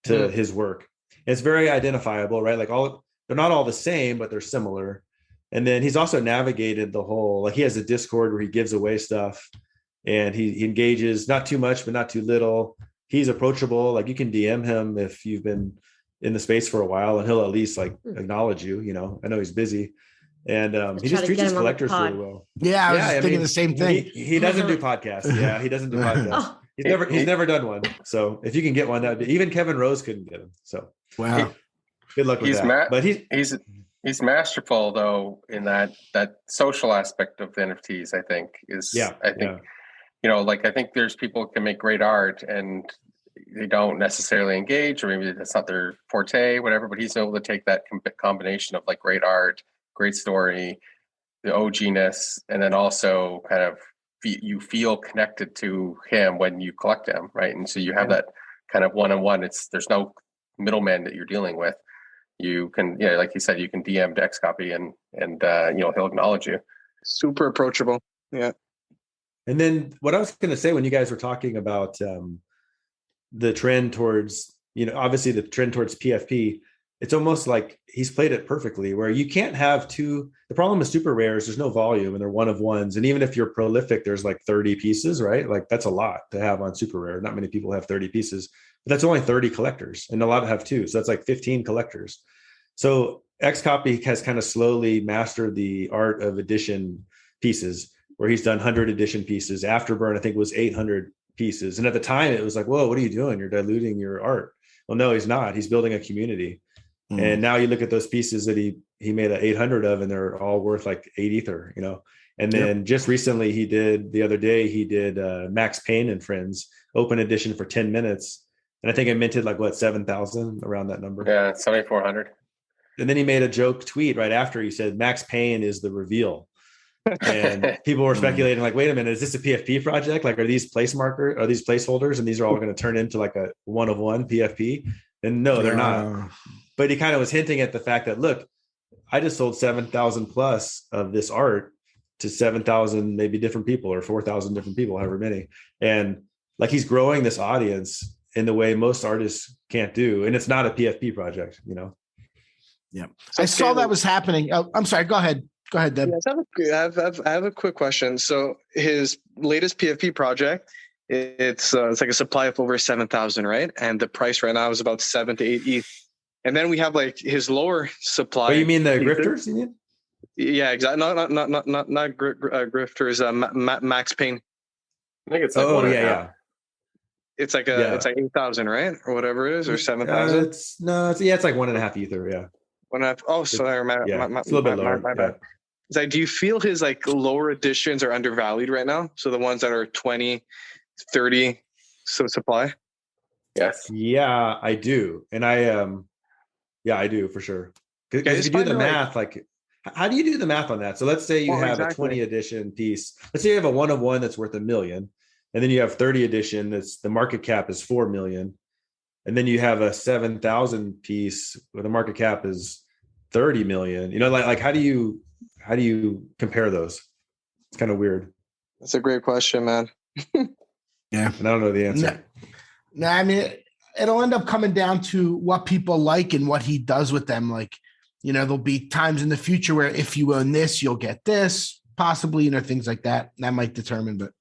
to his work. And it's very identifiable, right? Like they're not all the same, but they're similar. And then he's also navigated the whole, like he has a Discord where he gives away stuff and he engages not too much, but not too little. He's approachable. Like you can DM him if you've been in the space for a while and he'll at least like acknowledge you, you know, I know he's busy and he just treats his collectors really well. Yeah. I was thinking the same thing. He doesn't do podcasts. Yeah. He doesn't do podcasts. He's never done one. So if you can get one, even Kevin Rose couldn't get him. So wow. Good luck with that. But he's masterful though in that social aspect of the NFTs. I think you know, like I think there's people who can make great art and they don't necessarily engage, or maybe that's not their forte, whatever. But he's able to take that combination of like great art, great story, the OG-ness, and then also kind of you feel connected to him when you collect him, right? And so you have that kind of one-on-one. There's no middleman that you're dealing with. You can, like you said, you can DM to XCOPY and you know, he'll acknowledge you. Super approachable. Yeah. And then what I was going to say when you guys were talking about the trend towards, you know, obviously the trend towards PFP, it's almost like he's played it perfectly where you can't have the problem with super rares, there's no volume and they're one of ones. And even if you're prolific, there's like 30 pieces, right? Like that's a lot to have on super rare. Not many people have 30 pieces, but that's only 30 collectors and a lot have two. So that's like 15 collectors. So XCOPY has kind of slowly mastered the art of edition pieces where he's done 100 edition pieces. Afterburn, I think, was 800 pieces. And at the time it was like, whoa, what are you doing? You're diluting your art. Well, no, he's not. He's building a community. And now you look at those pieces that he made 800 of, and they're all worth like 8 ether, you know? And then just recently the other day, he did Max Payne and Friends open edition for 10 minutes. And I think it minted like 7,000 around that number. Yeah. 7,400. And then he made a joke tweet right after he said, Max Payne is the reveal. And people were speculating like, wait a minute, is this a PFP project? Like, are these placeholders and these are all going to turn into like a one of one PFP? And no, they're not. But he kind of was hinting at the fact that, look, I just sold 7,000 plus of this art to 7,000 maybe different people or 4,000 different people, however many. And like he's growing this audience in the way most artists can't do. And it's not a PFP project, you know? Yeah. I saw that was happening. Oh, I'm sorry. Go ahead. Go ahead, Deb. Yes, I have a quick question. So his latest PFP project, it's like a supply of over 7,000, right? And the price right now is about 7 to 8 ETH. And then we have like his lower supply. Oh, you mean the grifters? You mean? Yeah, exactly. Not grifters. Max Payne. I think it's like yeah. It's like it's like 8,000, right, or whatever it is, or 7,000. It's like 1.5 ether. Yeah. 1.5. Oh, sorry, it's a little bit lower. My bad. It's like, do you feel his like lower editions are undervalued right now? So the ones that are 20, 30 supply. Yes. Yeah, I do, and I do for sure. Because if you do the math, like, how do you do the math on that? So let's say you have a 20 edition piece. Let's say you have a 1 of 1 that's worth $1 million, and then you have 30 edition that's the market cap is 4 million, and then you have a 7,000 piece where the market cap is 30 million. You know, like how do you compare those? It's kind of weird. That's a great question, man. Yeah, and I don't know the answer. No, I mean, it'll end up coming down to what people like and what he does with them. Like, you know, there'll be times in the future where if you own this, you'll get this, possibly, you know, things like that. That might determine, but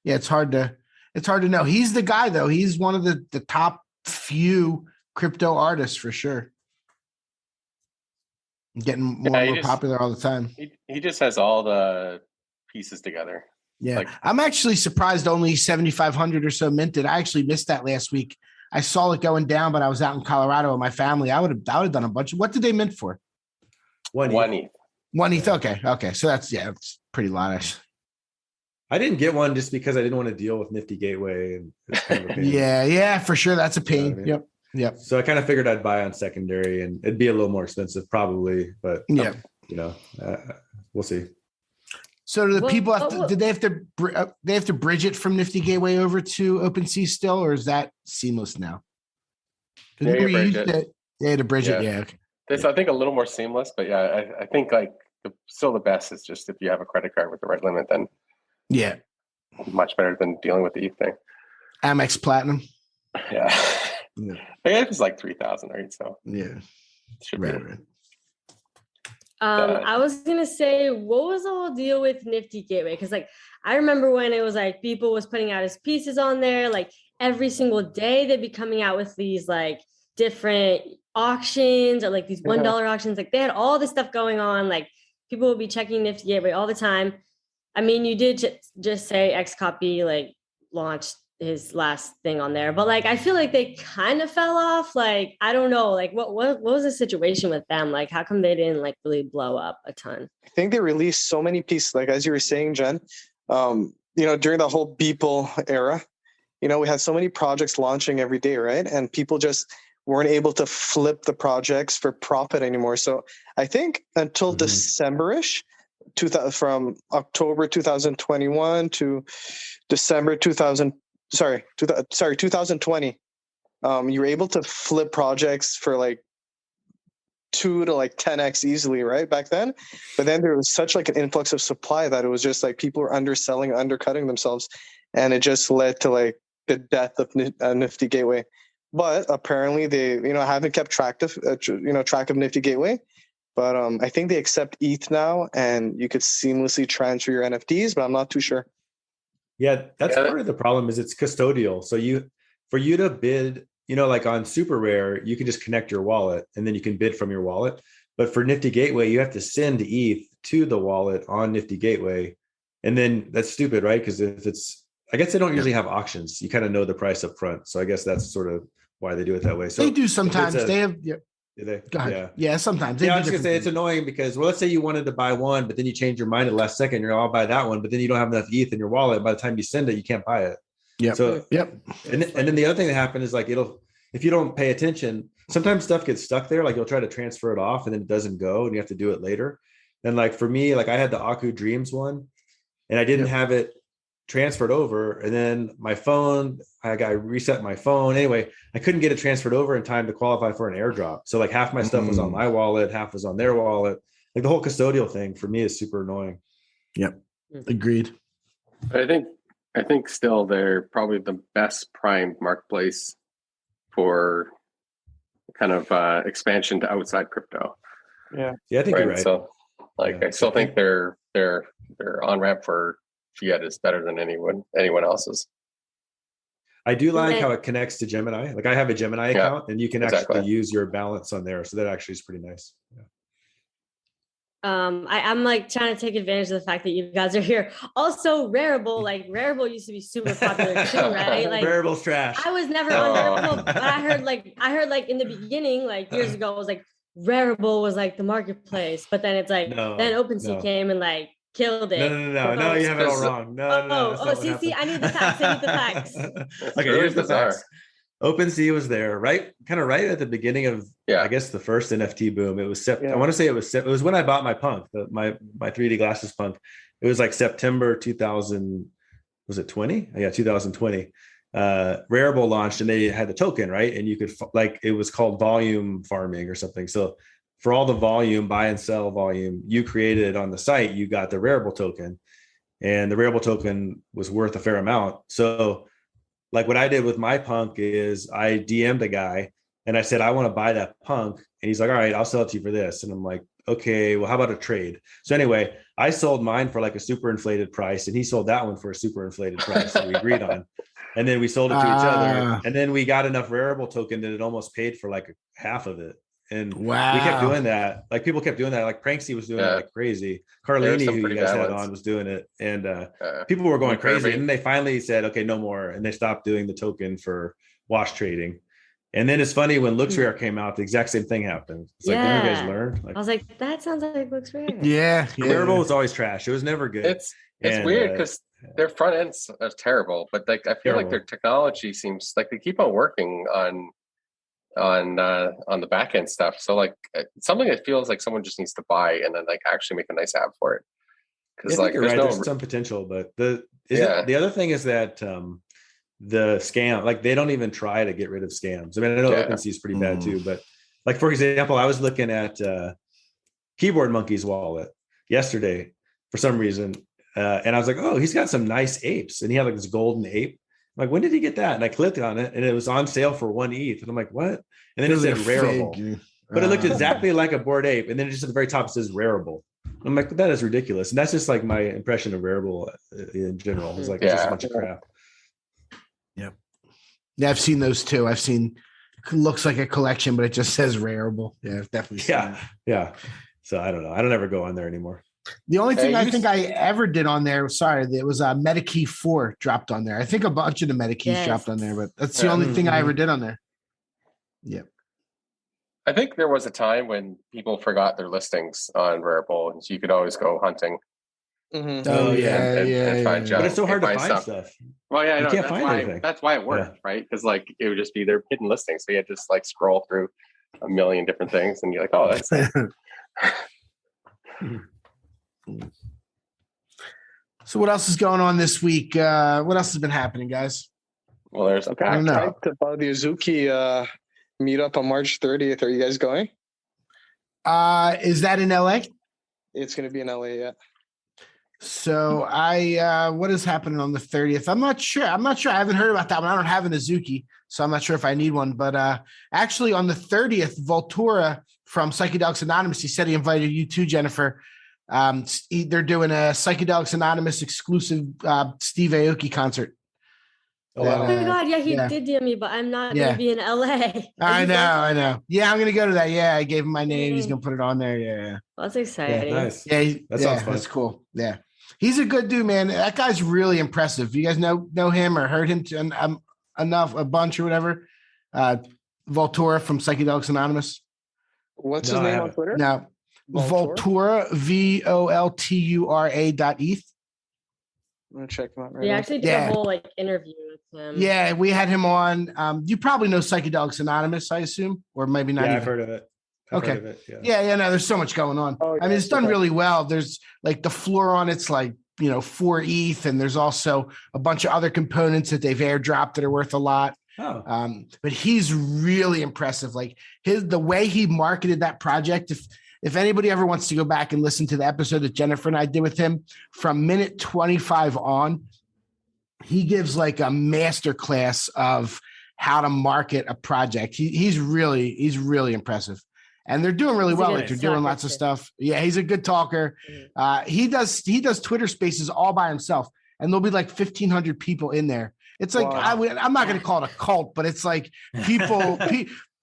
yeah, it's hard to know. He's the guy though. He's one of the top few crypto artists for sure. Getting more and more popular all the time. He just has all the pieces together. Yeah. Like, I'm actually surprised only 7,500 or so minted. I actually missed that last week. I saw it going down, but I was out in Colorado with my family. I would have done a bunch of. What did they mint for? 1 ETH. 1 ETH. Okay. So it's pretty lotish. I didn't get one just because I didn't want to deal with Nifty Gateway. And it's kind of a pain. Yeah, for sure. That's a pain. You know what I mean? Yep. So I kind of figured I'd buy on secondary, and it'd be a little more expensive probably, but yeah, we'll see. So do the people have to? Did they have to bridge it from Nifty Gateway over to OpenSea still, or is that seamless now? They had to bridge it. Yeah. Okay. It's, I think, a little more seamless, but yeah, I think like still the best is just if you have a credit card with the right limit, then much better than dealing with the ETH thing. Amex Platinum. Yeah. I think it's like 3,000, right? So should be right. I was gonna say, what was the whole deal with Nifty Gateway? Because like I remember when it was like people was putting out his pieces on there, like every single day they'd be coming out with these like different auctions or like these $1 auctions. Like they had all this stuff going on. Like people would be checking Nifty Gateway all the time. I mean, you did just say XCOPY like launched his last thing on there, but like I feel like they kind of fell off. Like I don't know, like what was the situation with them? Like how come they didn't like really blow up a ton? I think they released so many pieces, like as you were saying, Jen, during the whole Beeple era, we had so many projects launching every day, right? And people just weren't able to flip the projects for profit anymore. So I think until December-ish, from October 2021 to December 2020, you were able to flip projects for like 2 to like 10x easily, right, back then. But then there was such like an influx of supply that it was just like people were underselling, undercutting themselves, and it just led to like the death of Nifty Gateway. But apparently they haven't kept track of Nifty Gateway. But I think they accept ETH now, and you could seamlessly transfer your NFTs, but I'm not too sure. Yeah, that's part of the problem is it's custodial. So for you to bid, like on Super Rare, you can just connect your wallet and then you can bid from your wallet. But for Nifty Gateway, you have to send ETH to the wallet on Nifty Gateway. And then that's stupid, right? Because I guess they don't usually have auctions. You kind of know the price up front. So I guess that's sort of why they do it that way. So they do sometimes. They have. Do they? Go ahead. Yeah, sometimes. I was just gonna say it's annoying because, let's say you wanted to buy one, but then you change your mind at the last second. I'll buy that one, but then you don't have enough ETH in your wallet. By the time you send it, you can't buy it. Yeah. So and then the other thing that happened is like if you don't pay attention, sometimes stuff gets stuck there. Like you'll try to transfer it off and then it doesn't go, and you have to do it later. And like for me, like I had the Aku Dreams one, and I didn't have it transferred over, and then my phone, I reset my phone. Anyway, I couldn't get it transferred over in time to qualify for an airdrop. So like half my stuff was on my wallet, half was on their wallet. Like the whole custodial thing for me is super annoying. Yep. Agreed. I think still they're probably the best primed marketplace for kind of expansion to outside crypto. Yeah. Yeah, I think you're right. So I still think their on ramp for fiat is better than anyone else's. I do like how it connects to Gemini. Like I have a Gemini account, and you can actually use your balance on there. So that actually is pretty nice. Yeah. I'm like trying to take advantage of the fact that you guys are here. Also, Rarible used to be super popular too, right? Like Rarible's trash. I was never on Rarible, but I heard like in the beginning, like years ago, it was like Rarible was like the marketplace, but then it's like then OpenSea came and like killed it. No, you have it all wrong. See, I need the facts. Okay, here's the facts. OpenSea was there, right at the beginning of, I guess, the first NFT boom. It was I want to say it was when I bought my Punk, my 3D glasses Punk. It was like September 2000. Was it 20? Yeah, 2020. Rarible launched, and they had the token, right? And you could it was called volume farming or something. So for all the volume, buy and sell volume you created on the site, you got the Rarible token, and the Rarible token was worth a fair amount. So like what I did with my Punk is I DM'd a guy and I said, I want to buy that Punk. And he's like, all right, I'll sell it to you for this. And I'm like, okay, well, how about a trade? So anyway, I sold mine for like a super inflated price, and he sold that one for a super inflated price that we agreed on. And then we sold it to each other. And then we got enough Rarible token that it almost paid for like half of it. And we kept doing that. Like people kept doing that. Like Pranksy was doing it like crazy. Carlini, who you guys had on, was doing it. And people were going crazy. And then they finally said, okay, no more. And they stopped doing the token for wash trading. And then it's funny, when LooksRare came out, the exact same thing happened. It's like, then you guys learned. Like, I was like, that sounds like LooksRare. Yeah. Rarible was always trash. It was never good. It's weird because their front ends are terrible, but like I feel like their technology seems like they keep on working on the back end stuff. So like something that feels like someone just needs to buy and then like actually make a nice app for it. Because like there's some potential, but the other thing is that the scam, like they don't even try to get rid of scams. I mean, I know OpenSea is pretty bad too, but like for example, I was looking at Keyboard Monkey's wallet yesterday for some reason, and I was like, oh, he's got some nice apes, and he had like this golden ape. I'm like, when did he get that? And I clicked on it, and it was on sale for 1 ETH. And I'm like, what? And then it said Rarible, but it looked exactly like a Bored Ape. And then it just at the very top it says Rarible. I'm like, that is ridiculous. And that's just like my impression of Rarible in general. It's like it's just a bunch of crap. Yep. Yeah, I've seen those too. I've seen looks like a collection, but it just says Rarible. Yeah, I've definitely seen that. Yeah. So I don't know. I don't ever go on there anymore. The only thing I think I ever did on there, it was MetaKey 4 dropped on there. I think a bunch of the MetaKeys dropped on there, but that's the only thing I ever did on there. Yeah. I think there was a time when people forgot their listings on Rarible, and so you could always go hunting. Mm-hmm. And find junk, but it's so hard to find stuff. Well, yeah, I know. You can't find anything. That's why it worked, right? Because like it would just be their hidden listings. So you had to just like scroll through a million different things, and you're like, oh, that's So what else is going on this week? What else has been happening, guys? Well, there's I don't know. Talked about the Azuki meetup on March 30th. Are you guys going? Is that in LA? It's going to be in LA, yeah. So what is happening on the 30th? I'm not sure. I haven't heard about that one. I don't have an Azuki, so I'm not sure if I need one. But actually on the 30th, Voltura from Psychedelics Anonymous, he said he invited you too, Jennifer. They're doing a Psychedelics Anonymous exclusive Steve Aoki concert. Oh my God. Yeah, he did DM me, but I'm not going to be in LA. I know. Yeah, I'm going to go to that. Yeah, I gave him my name. He's going to put it on there. Yeah. Well, that's exciting. Yeah, nice. Yeah, that sounds fun. That's cool. Yeah. He's a good dude, man. That guy's really impressive. You guys know him or heard him a bunch or whatever? Voltura from Psychedelics Anonymous. What's his name on Twitter? No. Voltura, VOLTURA.ETH. I'm gonna check him out right We now. actually did a whole interview with him. Yeah, we had him on. You probably know Psychedelics Anonymous, I assume, or maybe not. Yeah, I've heard of it. Okay. Yeah. No, there's so much going on. I mean, it's done really well. There's like the floor on it's like 4 ETH, and there's also a bunch of other components that they've airdropped that are worth a lot. But he's really impressive. Like the way he marketed that project. If anybody ever wants to go back and listen to the episode that Jennifer and I did with him from minute 25 on, he gives like a master class of how to market a project. He's really impressive. And they're doing really well. Like they're doing lots of stuff. Yeah, he's a good talker. He does Twitter Spaces all by himself, and there'll be like 1,500 people in there. It's like I'm not going to call it a cult, but it's like people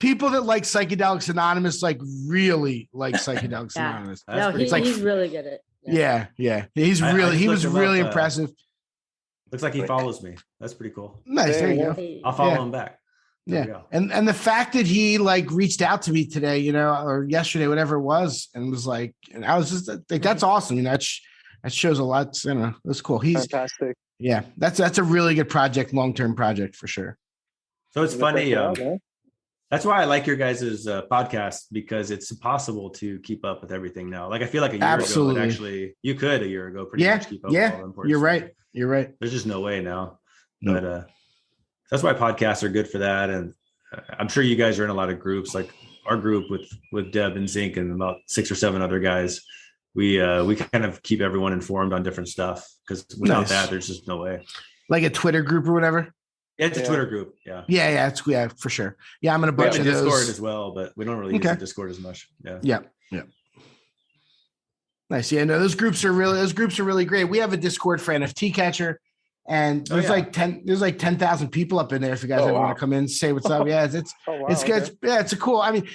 people that like Psychedelics Anonymous like really like Psychedelics Anonymous. No, he's really good at it. Yeah. He was really impressive. Looks like he follows me. That's pretty cool. Nice. There you go. I'll follow him back. Yeah. And the fact that he like reached out to me today, or yesterday, whatever it was, and was like, and I was just like, that's awesome. That shows a lot. That's cool. He's fantastic. Yeah. That's a really good project, long-term project for sure. So it's funny. That's why I like your guys' podcast, because it's impossible to keep up with everything now. Like I feel like a year ago, you could a year ago pretty much keep up with all the important stuff. You're right. There's just no way now. No. But that's why podcasts are good for that. And I'm sure you guys are in a lot of groups, like our group with Deb and Xinc and about 6 or 7 other guys. We kind of keep everyone informed on different stuff, because without that, there's just no way. Like a Twitter group or whatever. Yeah, it's a Twitter group. Yeah. Yeah. It's for sure. Yeah. I'm in a bunch of those. Discord as well, but we don't really use the Discord as much. Yeah. Nice. Yeah. No, those groups are really great. We have a Discord for NFT Catcher, and there's like 10,000 people up in there. If you guys ever want to come in, say what's up. Yeah. It's good. Yeah. It's a cool. I mean,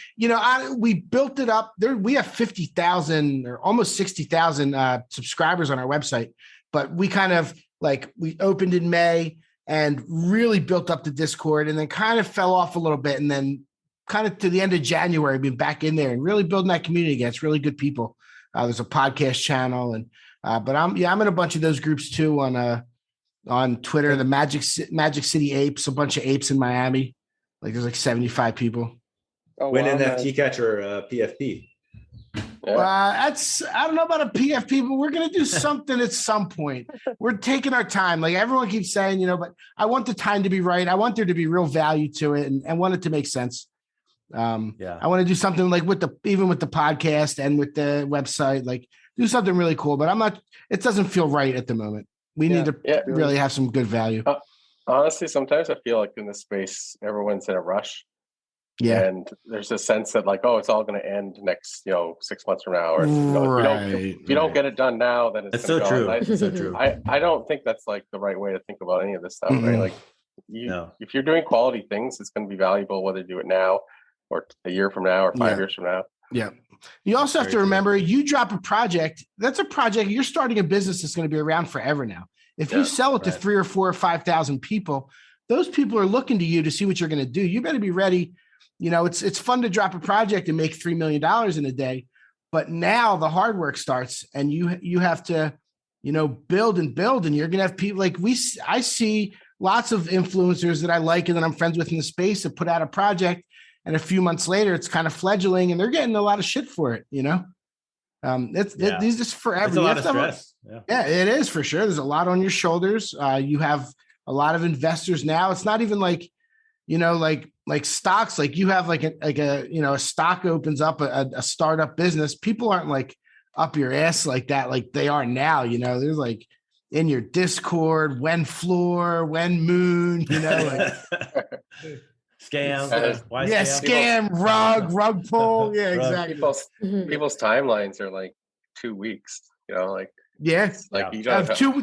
we built it up there. We have 50,000 or almost 60,000 subscribers on our website, but we kind of we opened in May and really built up the Discord, and then kind of fell off a little bit. And then kind of to the end of January, been back in there and really building that community again. It's really good people. There's a podcast channel, and but I'm in a bunch of those groups too on Twitter, the Magic City Apes, a bunch of apes in Miami. Like there's like 75 people. When NFT Catcher PFP. I don't know about a PFP, but we're gonna do something at some point. We're taking our time, like everyone keeps saying, but I want the time to be right. I want there to be real value to it, and want it to make sense. I want to do something like even with the podcast and with the website, like do something really cool. But it doesn't feel right at the moment. We need to really have some good value. Honestly, sometimes I feel like in this space, everyone's in a rush. Yeah. And there's a sense that it's all going to end next, 6 months from now. Or if you don't get it done now, then it's so true. It's so true. I don't think that's the right way to think about any of this stuff, right? Like if you're doing quality things, it's going to be valuable whether you do it now or a year from now or 5 years from now. Yeah. You also have to remember, you drop a project, that's a project, you're starting a business that's going to be around forever now. If you sell it to 3 or 4 or 5,000 people, those people are looking to you to see what you're going to do. You better be ready. It's fun to drop a project and make $3 million in a day, but now the hard work starts, and you have to, build, and you're going to have people I see lots of influencers that I like and that I'm friends with in the space that put out a project, and a few months later it's kind of fledgling and they're getting a lot of shit for it. These just forever. It's a lot of stress. Yeah, it is for sure. There's a lot on your shoulders. You have a lot of investors now. It's not even like stocks. Like you have a stock opens up a startup business. People aren't up your ass like that, like they are now. There's in your Discord, when floor, when moon. Scam. Scam, rug pull. Yeah, exactly. People's timelines are 2 weeks.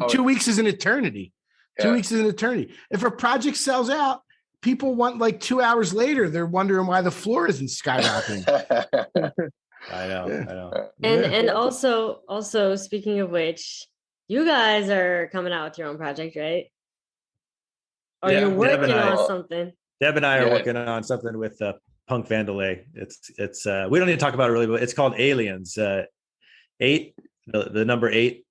Two weeks is an eternity. 2 weeks is an eternity. If a project sells out, people want 2 hours later, they're wondering why the floor isn't skyrocketing. I know. And also speaking of which, you guys are coming out with your own project, right? Or you're working on something. Deb and I are working on something with Punk Vandalay. It's we don't need to talk about it really, but it's called Aliens. 8, the number 8,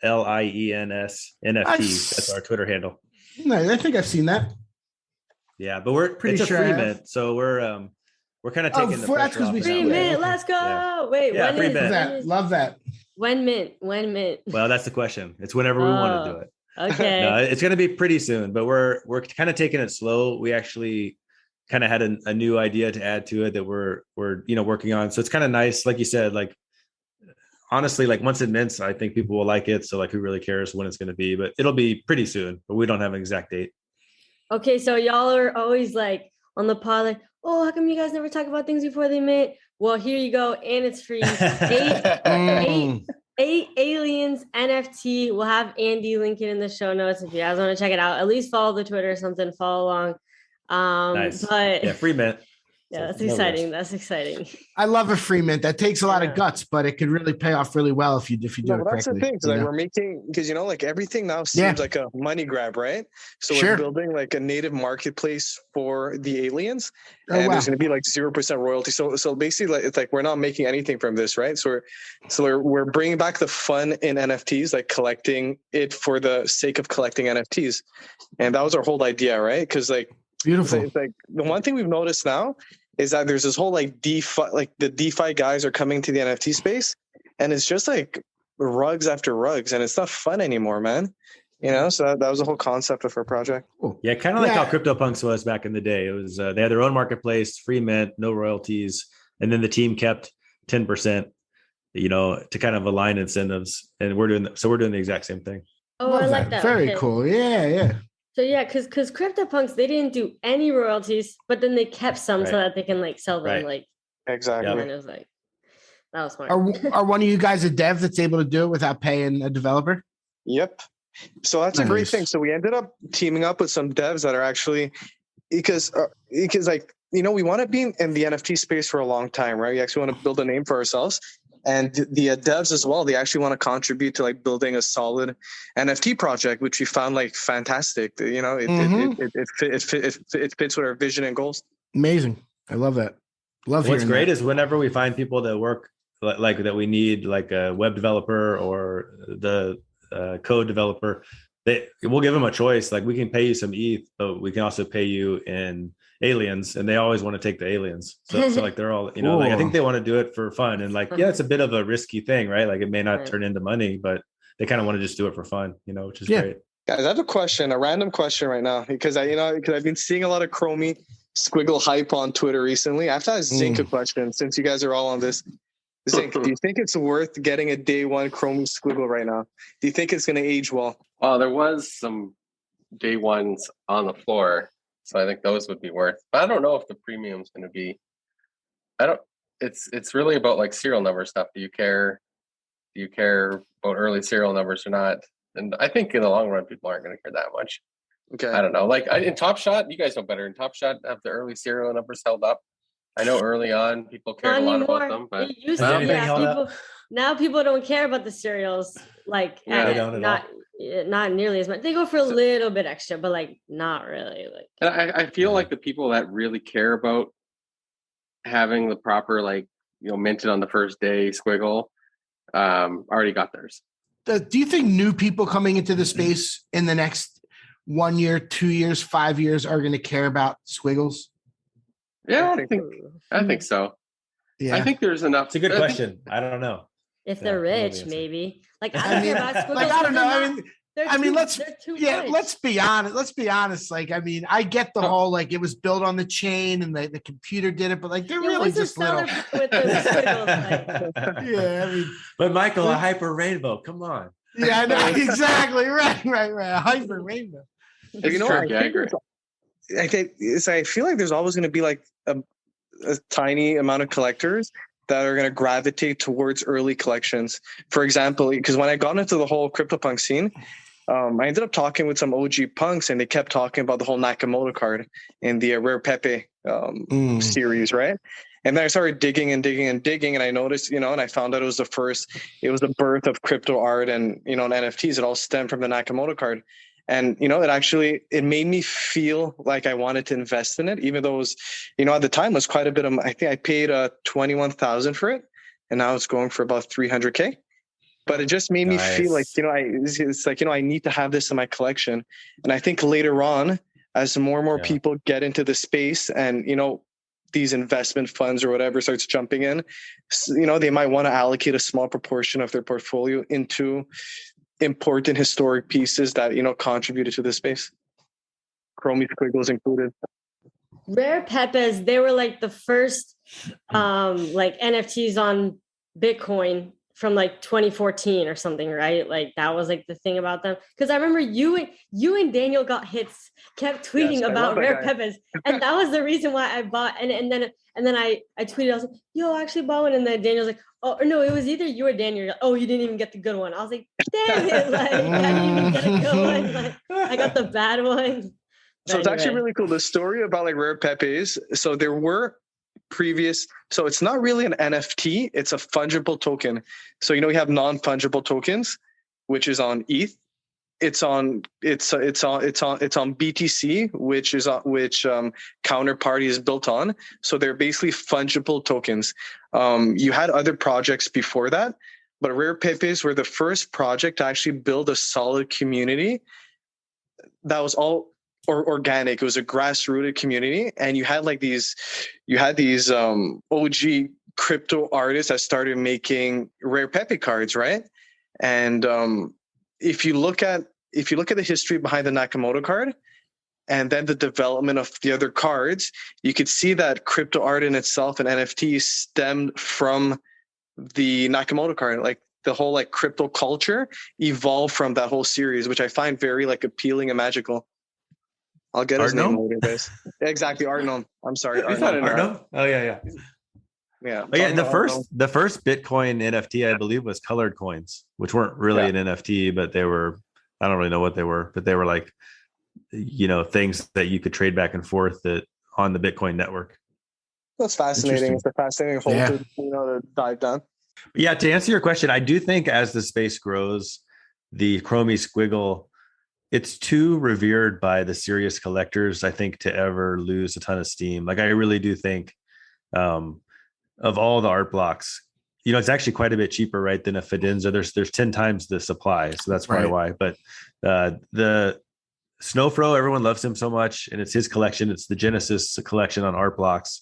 LIENS NFT. That's our Twitter handle. No, I think I've seen that. Yeah, but it's a free mint, so we're kind of taking the pressure off. Free mint, let's go. Yeah. Wait, when free mint. Love that. When mint? Well, that's the question. It's whenever we want to do it. Okay. No, it's going to be pretty soon, but we're kind of taking it slow. We actually kind of had a new idea to add to it that we're working on. So it's kind of nice, like you said. Honestly, once it mints, I think people will like it. So who really cares when it's going to be? But it'll be pretty soon. But we don't have an exact date. Okay, so y'all are always on the pod, oh, how come you guys never talk about things before they mint? Well, here you go, and it's free. Aliens NFT. We'll have Andy link it in the show notes if you guys want to check it out. At least follow the Twitter or something, follow along. Nice. But Yeah, free mint. yeah, So that's no exciting. risk. That's exciting. I love a free mint. That takes a lot of guts, but it could really pay off really well if you do No, it but that's the correctly. thing. Like we're making, because like everything now seems like a money grab, right? So we're building like a native marketplace for the aliens, and there's going to be like 0% royalty. So basically, it's like we're not making anything from this, right? So we're bringing back the fun in NFTs, like collecting it for the sake of collecting NFTs, and that was our whole idea, right? Because like beautiful. It's like the one thing we've noticed now is that there's this whole like DeFi, like the DeFi guys are coming to the NFT space, and it's just like rugs after rugs, and it's not fun anymore, man. So that was the whole concept of our project. Yeah, kind of like how CryptoPunks was back in the day. It was they had their own marketplace, free mint, no royalties, and then the team kept 10%, to kind of align incentives. And we're doing the exact same thing. Oh, I like that. Very cool. Yeah. So yeah, because CryptoPunks, they didn't do any royalties, but then they kept some so that they can like sell them. Like exactly. And it was like that was smart. Are one of you guys a dev that's able to do it without paying a developer? Yep. So that's a great thing. So we ended up teaming up with some devs that are actually because like we want to be in the NFT space for a long time, right? We actually want to build a name for ourselves. And the devs as well, they actually want to contribute to like building a solid NFT project, which we found like fantastic. It fits with our vision and goals. Amazing. I love that. What's great is whenever we find people that work like that, we need like a web developer or the code developer. We'll give them a choice. Like we can pay you some ETH, but we can also pay you in aliens, and they always want to take the aliens. So like they're all, like I think they want to do it for fun, and like it's a bit of a risky thing, right? Like it may not turn into money, but they kind of want to just do it for fun, which is great. Guys, I have a random question right now because I've been seeing a lot of Chromie squiggle hype on Twitter recently. I have to ask Xinc a question since you guys are all on this. Xinc, do you think it's worth getting a day one Chromie squiggle right now? Do you think it's going to age well? Well, there was some day ones on the floor, so I think those would be worth. But I don't know if the premium's going to be. It's really about like serial number stuff. Do you care about early serial numbers or not? And I think in the long run, people aren't going to care that much. Okay. I don't know. Like in Top Shot, you guys know better. In Top Shot, have the early serial numbers held up? I know early on people cared a lot about them, but now people don't care about the serials. Like not nearly as much. They go for a little bit extra, but like not really. Like, and I feel like the people that really care about having the proper minted on the first day squiggle already got theirs. Do you think new people coming into the space in the next 1 year, 2 years, 5 years are going to care about squiggles? Yeah, I think so. Yeah. I think there's enough. It's a good question. I don't know. If they're rich, maybe. Like I don't care about squiggles. I don't know. Let's be honest. Let's be honest. Like, I mean, I get the whole it was built on the chain and the computer did it, but like they're really just little. With the squiggles, yeah, but Michael, a hyper rainbow. Come on. Yeah, no, exactly. Right. A hyper rainbow. I feel like there's always going to be like a tiny amount of collectors that are going to gravitate towards early collections. For example, because when I got into the whole CryptoPunk scene, I ended up talking with some OG punks, and they kept talking about the whole Nakamoto card in the Rare Pepe series, right? And then I started digging, and I noticed, and I found out it was the birth of crypto art and, and NFTs. It all stemmed from the Nakamoto card. And, it made me feel like I wanted to invest in it, even though it was, at the time was quite a bit of, I think I paid $21,000 for it, and now it's going for about $300K. But it just made me feel like, I need to have this in my collection. And I think later on, as more and more people get into the space and, these investment funds or whatever starts jumping in, they might want to allocate a small proportion of their portfolio into important historic pieces that contributed to the space. Chromie squiggles included. Rare Pepes, they were like the first NFTs on Bitcoin from like 2014 or something, right? Like that was like the thing about them. Because I remember you and Daniel got hits, kept tweeting Yes, I about love that rare guy. peppers, and that was the reason why I bought. And then I tweeted, I was like, "Yo, I actually bought one," and then Daniel's like, "Oh no, it was either you or Daniel." Like, "Oh, you didn't even get the good one." I was like, "Damn it! Like I didn't even get a good one. Like I got the bad one." So it's actually really cool. The story about like rare pepes. So there were previous. So it's not really an NFT. It's a fungible token. So we have non-fungible tokens, which is on ETH. It's on BTC, which Counterparty is built on. So they're basically fungible tokens. You had other projects before that, but Rare Pepes were the first project to actually build a solid community that was all organic. It was a grassrooted community, and you had these OG crypto artists that started making Rare Pepe cards, right? And if you look at the history behind the Nakamoto card and then the development of the other cards, you could see that crypto art in itself and NFTs stemmed from the Nakamoto card. Like the whole like crypto culture evolved from that whole series, which I find very like appealing and magical. I'll get his name later, guys. Exactly, Art Gnome. I'm sorry, Art Gnome. Oh yeah. Yeah. Oh, yeah, the first Bitcoin NFT, I believe, was colored coins, which weren't really an NFT, but they were, I don't really know what they were, but they were like, things that you could trade back and forth on the Bitcoin network. That's fascinating. It's a fascinating hole to dive down. But yeah, to answer your question, I do think as the space grows, the Chromie Squiggle, it's too revered by the serious collectors, I think, to ever lose a ton of steam. Like I really do think of all the art blocks, it's actually quite a bit cheaper, right, than a Fidenza. There's 10 times the supply, so that's probably why. But the Snowfro, everyone loves him so much, and it's his collection. It's the Genesis collection on ArtBlocks,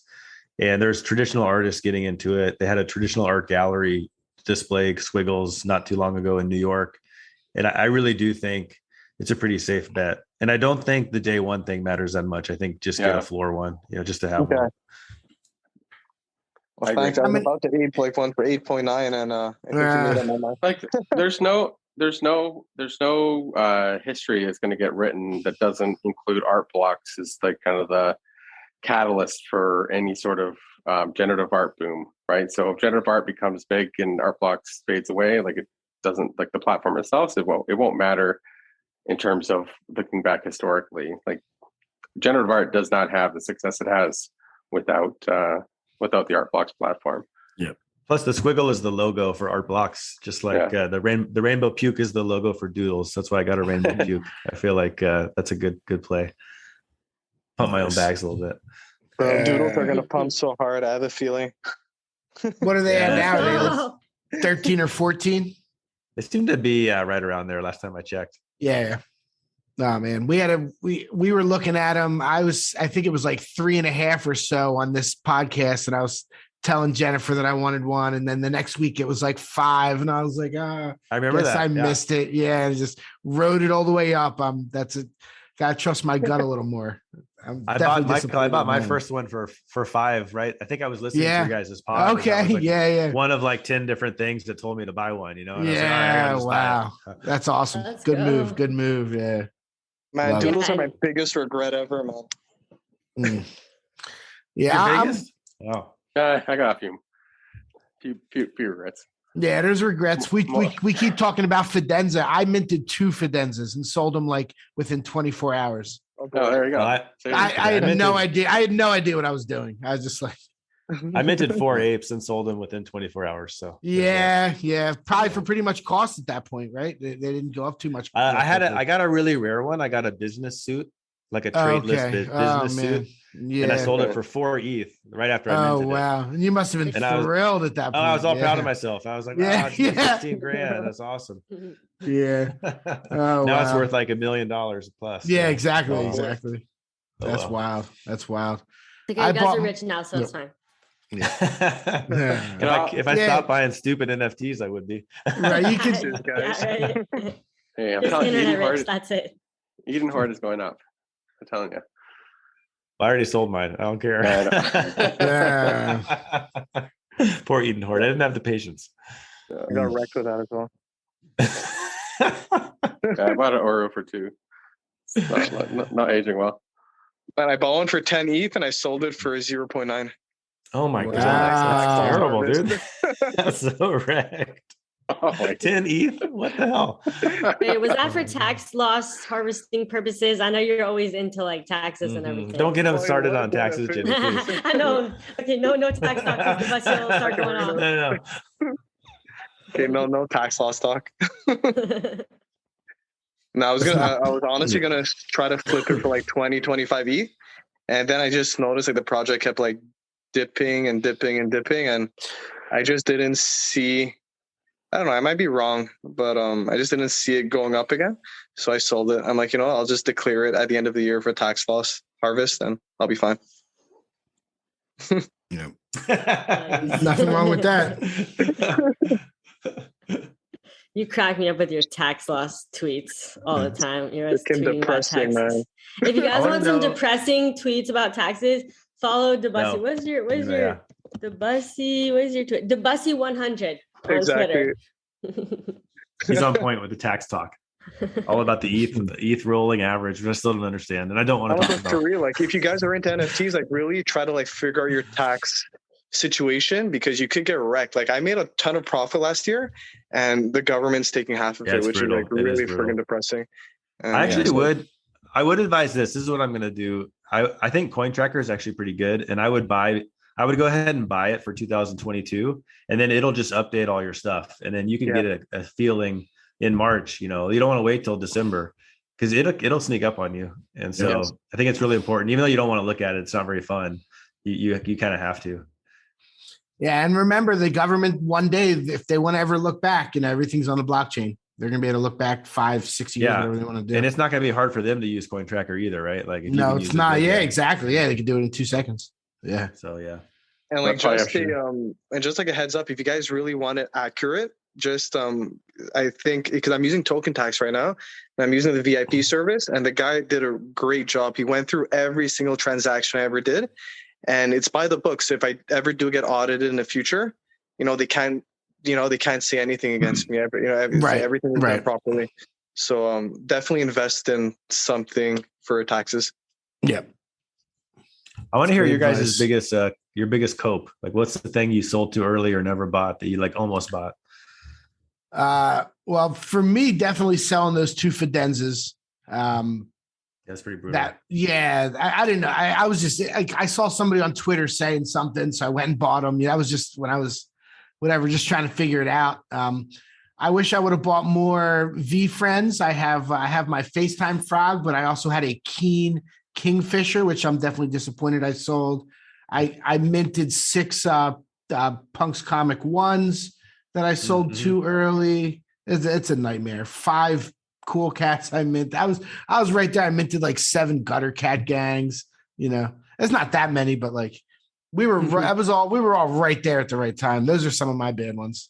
and there's traditional artists getting into it. They had a traditional art gallery display Squiggles not too long ago in New York, and I really do think it's a pretty safe bet. And I don't think the day one thing matters that much. I think just get a floor one, just to have one. Well, thanks. I was about to aid like one for 8.9, and I think you made up my mind. Like, there's no history that's going to get written that doesn't include ArtBlocks as like kind of the catalyst for any sort of generative art boom, right? So if generative art becomes big and ArtBlocks fades away, like it doesn't, like the platform itself, it won't matter in terms of looking back historically. Like generative art does not have the success it has without the ArtBlocks platform. Yeah. Plus, the squiggle is the logo for ArtBlocks, just like the rainbow puke is the logo for Doodles. That's why I got a rainbow puke. I feel like that's a good play. Pump my own bags a little bit. Doodles are gonna pump so hard. I have a feeling. What are they at now? 13 or 14? They seem to be right around there. Last time I checked. Yeah. No, man, we were looking at them. I think it was like 3.5 or so on this podcast, and I was telling Jennifer that I wanted one, and then the next week it was like 5, and I was like, I remember that. I missed it. Yeah, and just rode it all the way up. Gotta trust my gut a little more. I bought my first one for 5, right? I think I was listening to your guys' pod. Okay, one of like 10 different things that told me to buy one. And I was like, wow, that's awesome. Let's good go. move. Yeah. Man, Love Doodles are my biggest regret ever, man. Yeah. Oh, I got a few regrets. Yeah, there's regrets. We keep talking about Fidenza. I minted 2 Fidenzas and sold them like within 24 hours. Oh, there you go. I had no idea. I had no idea what I was doing. I was just like, I minted 4 apes and sold them within 24 hours. So yeah, probably for pretty much cost at that point, right? They didn't go up too much. I got a really rare one. I got a business suit, like a trade list business suit. Yeah. And I sold it for 4 ETH right after I minted it. Oh, wow. And you must have been thrilled at that point. I was all proud of myself. I was like, wow, $16,000. That's awesome. Yeah. Now it's worth like $1 million plus. Yeah, exactly. That's wild. That's wild. The guys are rich now, so it's fine. Yeah. If I stopped buying stupid NFTs, I would be. Right. You can Hey, I'm it's telling you, internet rich, that's it. Eden Horde is going up. I'm telling you. I already sold mine. I don't care. Poor Eden Horde. I didn't have the patience. I got wrecked with that as well. I bought an Oreo for 2. It's not aging well. And I bought one for 10 ETH and I sold it for 0.9. Oh my Wow. god, that's terrible, dude. That's so wrecked. Oh my 10 ETH? What the hell? Wait, was that for tax loss harvesting purposes? I know you're always into like taxes and everything. Don't get him started on taxes, Jenny, please. I know. Okay, no tax talk because the bus will start going off. No. Okay, no tax loss talk. No, I was honestly gonna try to flip it for like 20, 25 ETH. And then I just noticed like the project kept like dipping and I just didn't see, I don't know, I might be wrong, but I just didn't see it going up again. So I sold it. I'm like, I'll just declare it at the end of the year for tax loss harvest and I'll be fine. Yeah. Nothing wrong with that. You crack me up with your tax loss tweets all the time. You're always It's tweeting about depressing, taxes. man. If you guys want some depressing tweets about taxes, follow Debussy. No. What's your Debussy? What is your tweet? Debussy 100 on Twitter. He's on point with the tax talk. All about the ETH and the ETH rolling average, which I still don't understand, and I don't want to talk about. For real, like if you guys are into NFTs, like really try to like figure out your tax situation because you could get wrecked. Like I made a ton of profit last year, and the government's taking half of it, which is like really freaking depressing. And I actually would advise this. This is what I'm going to do. I think CoinTracker is actually pretty good, and I would go ahead and buy it for 2022, and then it'll just update all your stuff, and then you can get a feeling in March. You don't want to wait till December because it'll sneak up on you. And so I think it's really important, even though you don't want to look at it. It's not very fun. You kind of have to. Yeah, and remember, the government one day, if they want to ever look back, everything's on the blockchain. They're going to be able to look back 5-6 years, whatever they want to do. And it's not going to be hard for them to use CoinTracker either, right? Like, no, it's not. Yeah, exactly. Yeah, they can do it in 2 seconds. Yeah. So yeah. And like just like a heads up, if you guys really want it accurate, just I think because I'm using Token Tax right now, and I'm using the VIP service, and the guy did a great job. He went through every single transaction I ever did. And it's by the book. So if I ever do get audited in the future, they can't say anything against me. Everything is done properly. So definitely invest in something for taxes. Yeah. I want to hear your guys' biggest cope. Like, what's the thing you sold too early or never bought that you like almost bought? Well, for me, definitely selling those 2 Fidenzas. That's pretty brutal. I didn't know. I was just I saw somebody on Twitter saying something, so I went and bought them. That was just when I was just trying to figure it out. I wish I would have bought more V friends. I have my FaceTime frog, but I also had a Kingfisher, which I'm definitely disappointed I sold. I minted 6 Punks Comic 1s that I sold too early. It's a nightmare. 5 Cool Cats I mint. I was right there. I minted like 7 Gutter Cat Gangs. It's not that many, but like we were all right there at the right time. Those are some of my bad ones.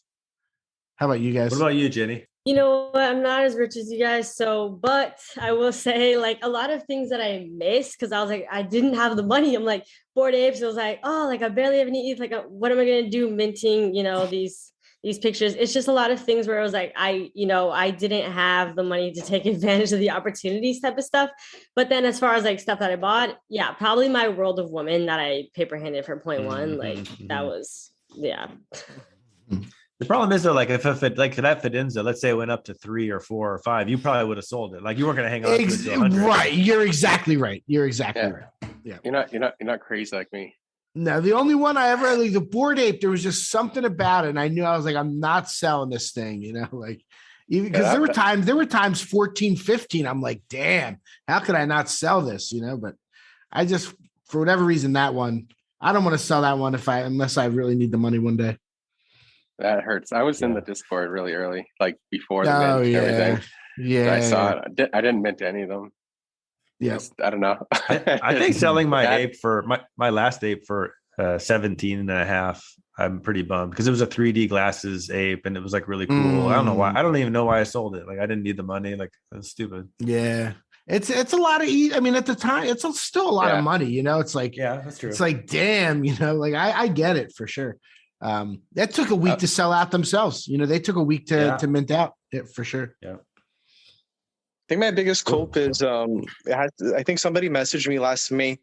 How about you guys? What about you, Jenny? You know what? I'm not as rich as you guys. But I will say like a lot of things that I missed because I was like, I didn't have the money. I'm like Bored Apes. I was like, oh, like I barely have any ETH. Like, what am I going to do minting, these pictures? It's just a lot of things where I was like, I didn't have the money to take advantage of the opportunities type of stuff. But then as far as like stuff that I bought, probably my World of Woman that I paper handed for 0.1. Like that was, The problem is though, like if that Fidenza, let's say it went up to 3 or 4 or 5, you probably would have sold it. Like you weren't going to hang on to it to 100. Right. You're exactly right. Right. Yeah. You're not crazy like me. No, the only one I ever like the Bored Ape, there was just something about it. And I knew I was like, I'm not selling this thing, like even because there were times 14, 15. I'm like, damn, how could I not sell this? But I just, for whatever reason, that one, I don't want to sell that one unless I really need the money one day. That hurts. I was in the Discord really early, like before the mint and everything. Yeah. I saw it. I didn't mint any of them. Yeah. I don't know. I think selling my ape for my last ape for 17.5, I'm pretty bummed because it was a 3D glasses ape and it was like really cool. I don't know why. I don't even know why I sold it. Like I didn't need the money. Like that's stupid. Yeah. It's a lot of I mean, at the time, it's still a lot of money, It's like, that's true. It's like, damn, like I get it for sure. That took a week to sell out themselves. They took a week to mint out. Yeah, for sure. Yeah. I think my biggest cope is I think somebody messaged me last May,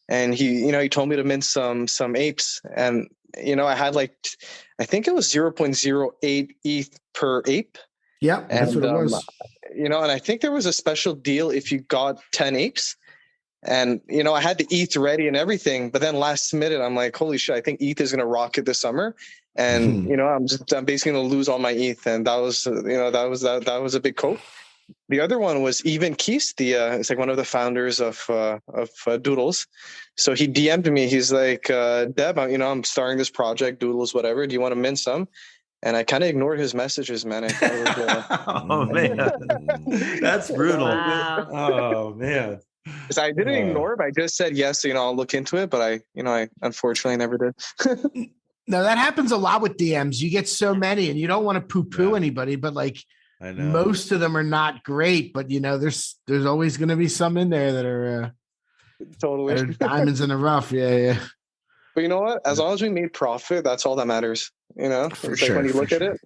and he told me to mint some apes, and I had I think it was 0.08 ETH per ape. Yeah, that's what it was. And I think there was a special deal if you got 10 apes. And, I had the ETH ready and everything, but then last minute, I'm like, holy shit, I think ETH is going to rocket this summer. And, I'm basically going to lose all my ETH. And that was, that was a big cope. The other one was Even Keist, it's like one of the founders of Doodles. So he DM'd me. He's like, Deb, I'm starting this project, Doodles, whatever. Do you want to mint some? And I kind of ignored his messages, man. Oh man, that's brutal. Wow. Oh man. So I didn't ignore it. I just said yes. I'll look into it, but I unfortunately never did. No, that happens a lot with DMs. You get so many, and you don't want to poo-poo anybody, but I know most of them are not great. But there's always going to be some in there that are totally that are diamonds in the rough. Yeah. But you know what? As long as we made profit, that's all that matters. For sure, when you look at it.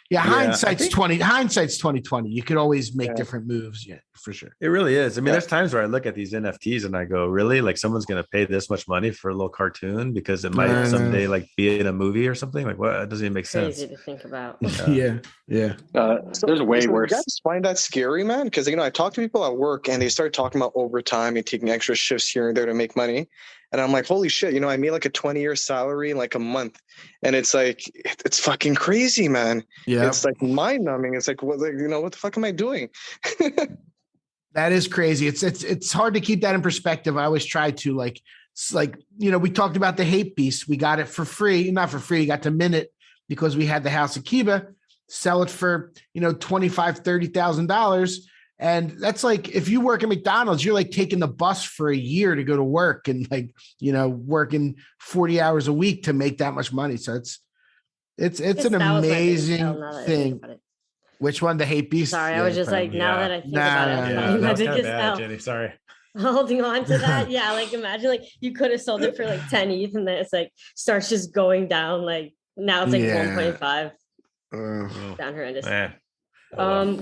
Yeah. Hindsight's 2020. You could always make different moves. Yeah, for sure. It really is. I mean, there's times where I look at these NFTs and I go, really? Like someone's going to pay this much money for a little cartoon because it might someday be in a movie or something? Like what? It doesn't even make sense. Crazy to think about. Yeah. There's way worse. You guys find that scary, man? Because I talk to people at work and they start talking about overtime and taking extra shifts here and there to make money. And I'm like, holy shit, I made like a 20-year salary in like a month. And it's like, it's fucking crazy, man. Yeah. It's like mind numbing. It's like, what the fuck am I doing? That is crazy. It's hard to keep that in perspective. I always try to we talked about the hate piece. We got it for free, not for free. You got to mint it because we had the House of Kiba, sell it for, $25,000, $30,000. And that's like, if you work at McDonald's, you're like taking the bus for a year to go to work and working 40 hours a week to make that much money. So it's an amazing thing. Which one? The hate beast? Sorry, I was just like, now that I think about it, that was kind of bad, Jenny. Sorry. Holding on to that. Yeah. Like imagine you could have sold it for 10 ETH and then it's starts just going down. Now it's 1.5. Down horrendous. Man.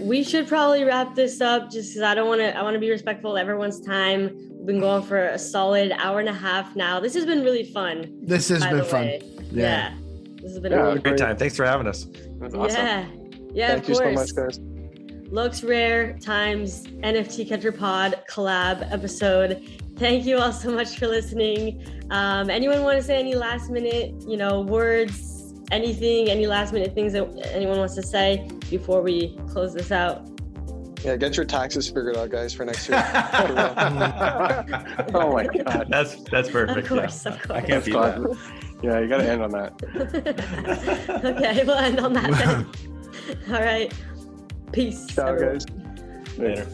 We should probably wrap this up just because I want to be respectful of everyone's time. We've been going for a solid hour and a half now. This has been really fun. This has been fun. Yeah. This has been really great time. Thanks for having us. That's awesome. Yeah. Thank you so much, guys. Looks Rare times NFT Catcher Pod collab episode. Thank you all so much for listening. Anyone want to say any last minute, words? Anything, any last minute things that anyone wants to say before we close this out? Yeah, get your taxes figured out, guys, for next year. Oh my God. That's perfect. Of course. I can't beat that. Yeah, you got to end on that. Okay, we'll end on that then. All right. Peace. Ciao, guys. Later.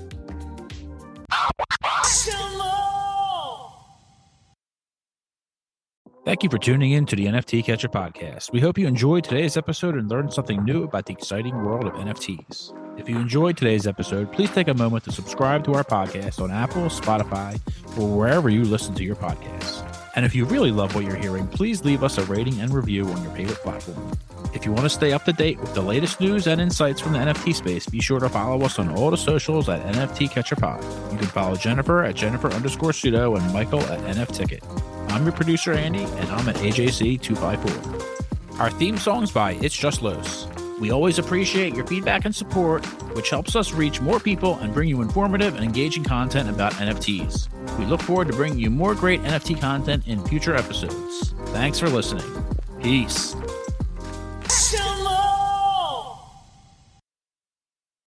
Thank you for tuning in to the NFT Catcher Podcast. We hope you enjoyed today's episode and learned something new about the exciting world of NFTs. If you enjoyed today's episode, please take a moment to subscribe to our podcast on Apple, Spotify, or wherever you listen to your podcasts. And if you really love what you're hearing, please leave us a rating and review on your favorite platform. If you want to stay up to date with the latest news and insights from the NFT space, be sure to follow us on all the socials at NFT Catcher Pod. You can follow Jennifer at Jennifer_pseudo and Michael at NFTicket. I'm your producer, Andy, and I'm at AJC254. Our theme song's by It's Just Los. We always appreciate your feedback and support, which helps us reach more people and bring you informative and engaging content about NFTs. We look forward to bringing you more great NFT content in future episodes. Thanks for listening. Peace.